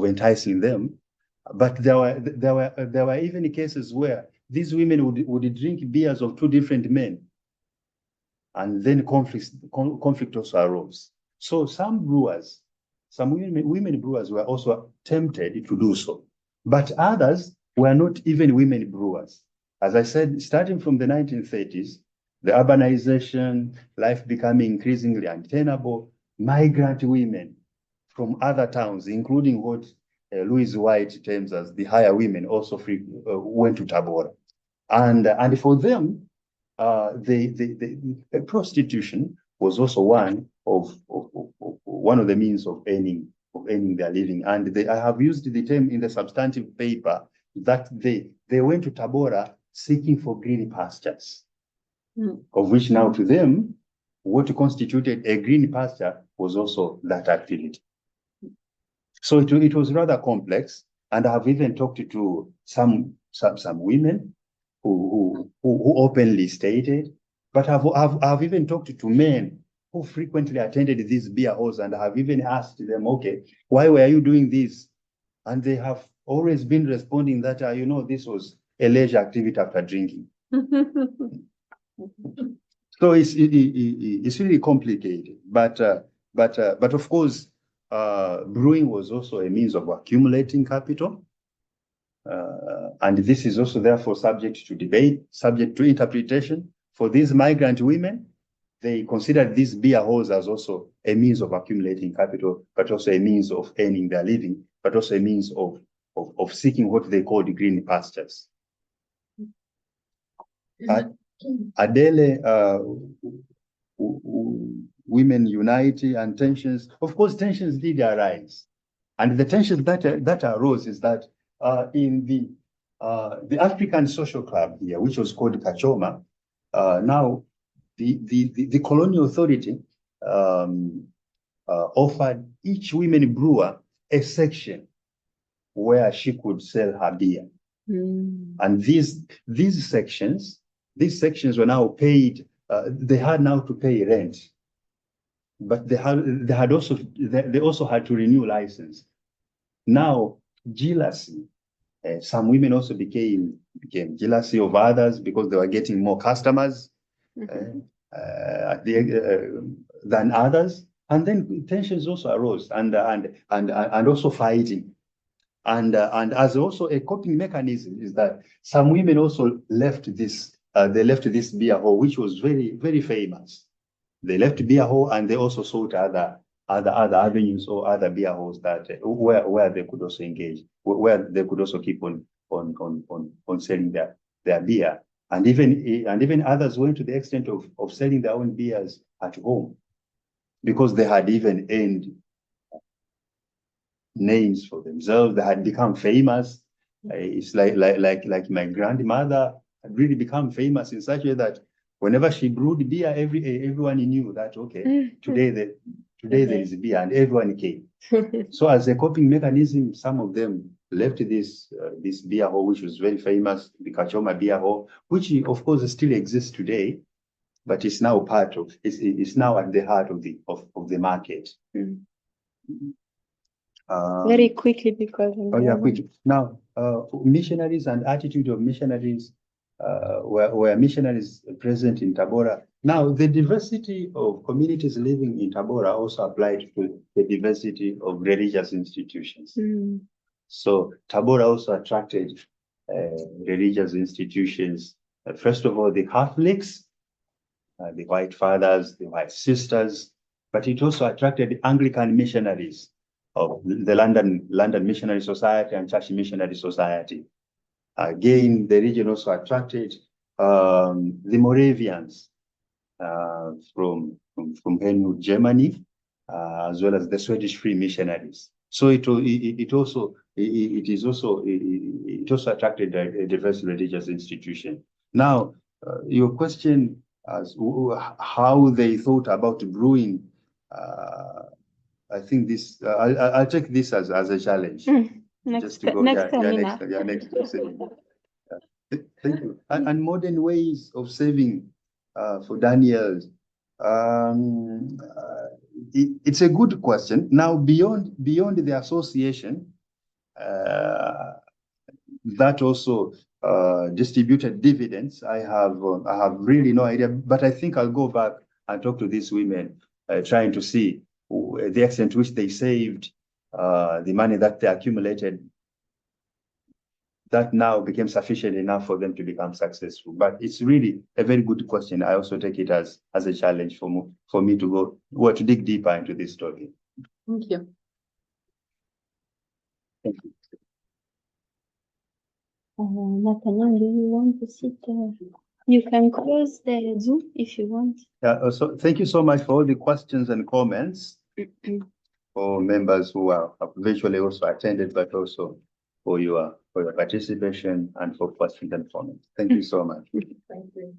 enticing them, but there were even cases where these women would drink beers of two different men, and then conflict also arose. So some women brewers were also tempted to do so, but others were not even women brewers. As I said, starting from the 1930s, the urbanization, life becoming increasingly untenable, migrant women from other towns, including what Louis White terms as the higher women, also went to Tabora. And for them, the prostitution was also one of the means of earning their living. And I have used the term in the substantive paper that they went to Tabora seeking for green pastures, of which now to them, what constituted a green pasture was also that activity. So it was rather complex, and I have even talked to some women who openly stated, but I've even talked to men who frequently attended these beer halls, and have even asked them, okay, why were you doing this? And they have always been responding that, this was a leisure activity after drinking. So it's really complicated, but of course, brewing was also a means of accumulating capital. And this is also therefore subject to debate, subject to interpretation. For these migrant women, they considered these beer halls as also a means of accumulating capital, but also a means of earning their living, but also a means of seeking what they called green pastures. Adele, Women Unite and tensions. Of course, tensions did arise. And the tensions that arose is that in the African Social Club here, which was called Kachoma, now the colonial authority offered each women brewer a section where she could sell her beer. And these sections were now paid. They had now to pay rent, but they also had to renew license. Now, jealousy. Some women also became jealousy of others because they were getting more customers than others, and then tensions also arose, and also fighting. And as also a coping mechanism is that some women also left this. They left this beer hall, which was very, very famous. They left beer hall, and they also sought other avenues or other beer halls that where they could also engage, where they could also keep on selling their beer, and even others went to the extent of selling their own beers at home, because they had even earned names for themselves. They had become famous. It's like my grandmother had really become famous in such a way that whenever she brewed beer, everyone knew that, okay, today there is beer, and everyone came. So as a coping mechanism, some of them left this beer hall, which was very famous, the Kachoma beer hall, which of course still exists today, but it's now it's now at the heart of the market.
Very quickly, because
quickly. Now, missionaries and attitude of missionaries, where missionaries present in Tabora. Now, the diversity of communities living in Tabora also applied to the diversity of religious institutions. So Tabora also attracted religious institutions. First of all, the Catholics, the white fathers, the white sisters, but it also attracted Anglican missionaries of the London Missionary Society and Church Missionary Society. Again, the region also attracted the Moravians from Henwood, Germany, as well as the Swedish Free Missionaries. So it also attracted a diverse religious institution. Now, your question as how they thought about brewing, I think this I'll take this as a challenge.
Next seminar.
Next seminar. Thank you. And modern ways of saving for Daniel. It's a good question. Now, beyond the association, that also distributed dividends. I have really no idea, but I think I'll go back and talk to these women, trying to see the extent to which they saved the money that they accumulated, that now became sufficient enough for them to become successful. But it's really a very good question. I also take it as a challenge for me to to dig deeper into this topic.
Thank you.
Thank you.
Nathaniel, do you want to sit You can close the Zoom if you want.
Yeah, so thank you so much for all the questions and comments for members who have virtually also attended, but also for your participation and for questions and comments. Thank you so much.
Thank you.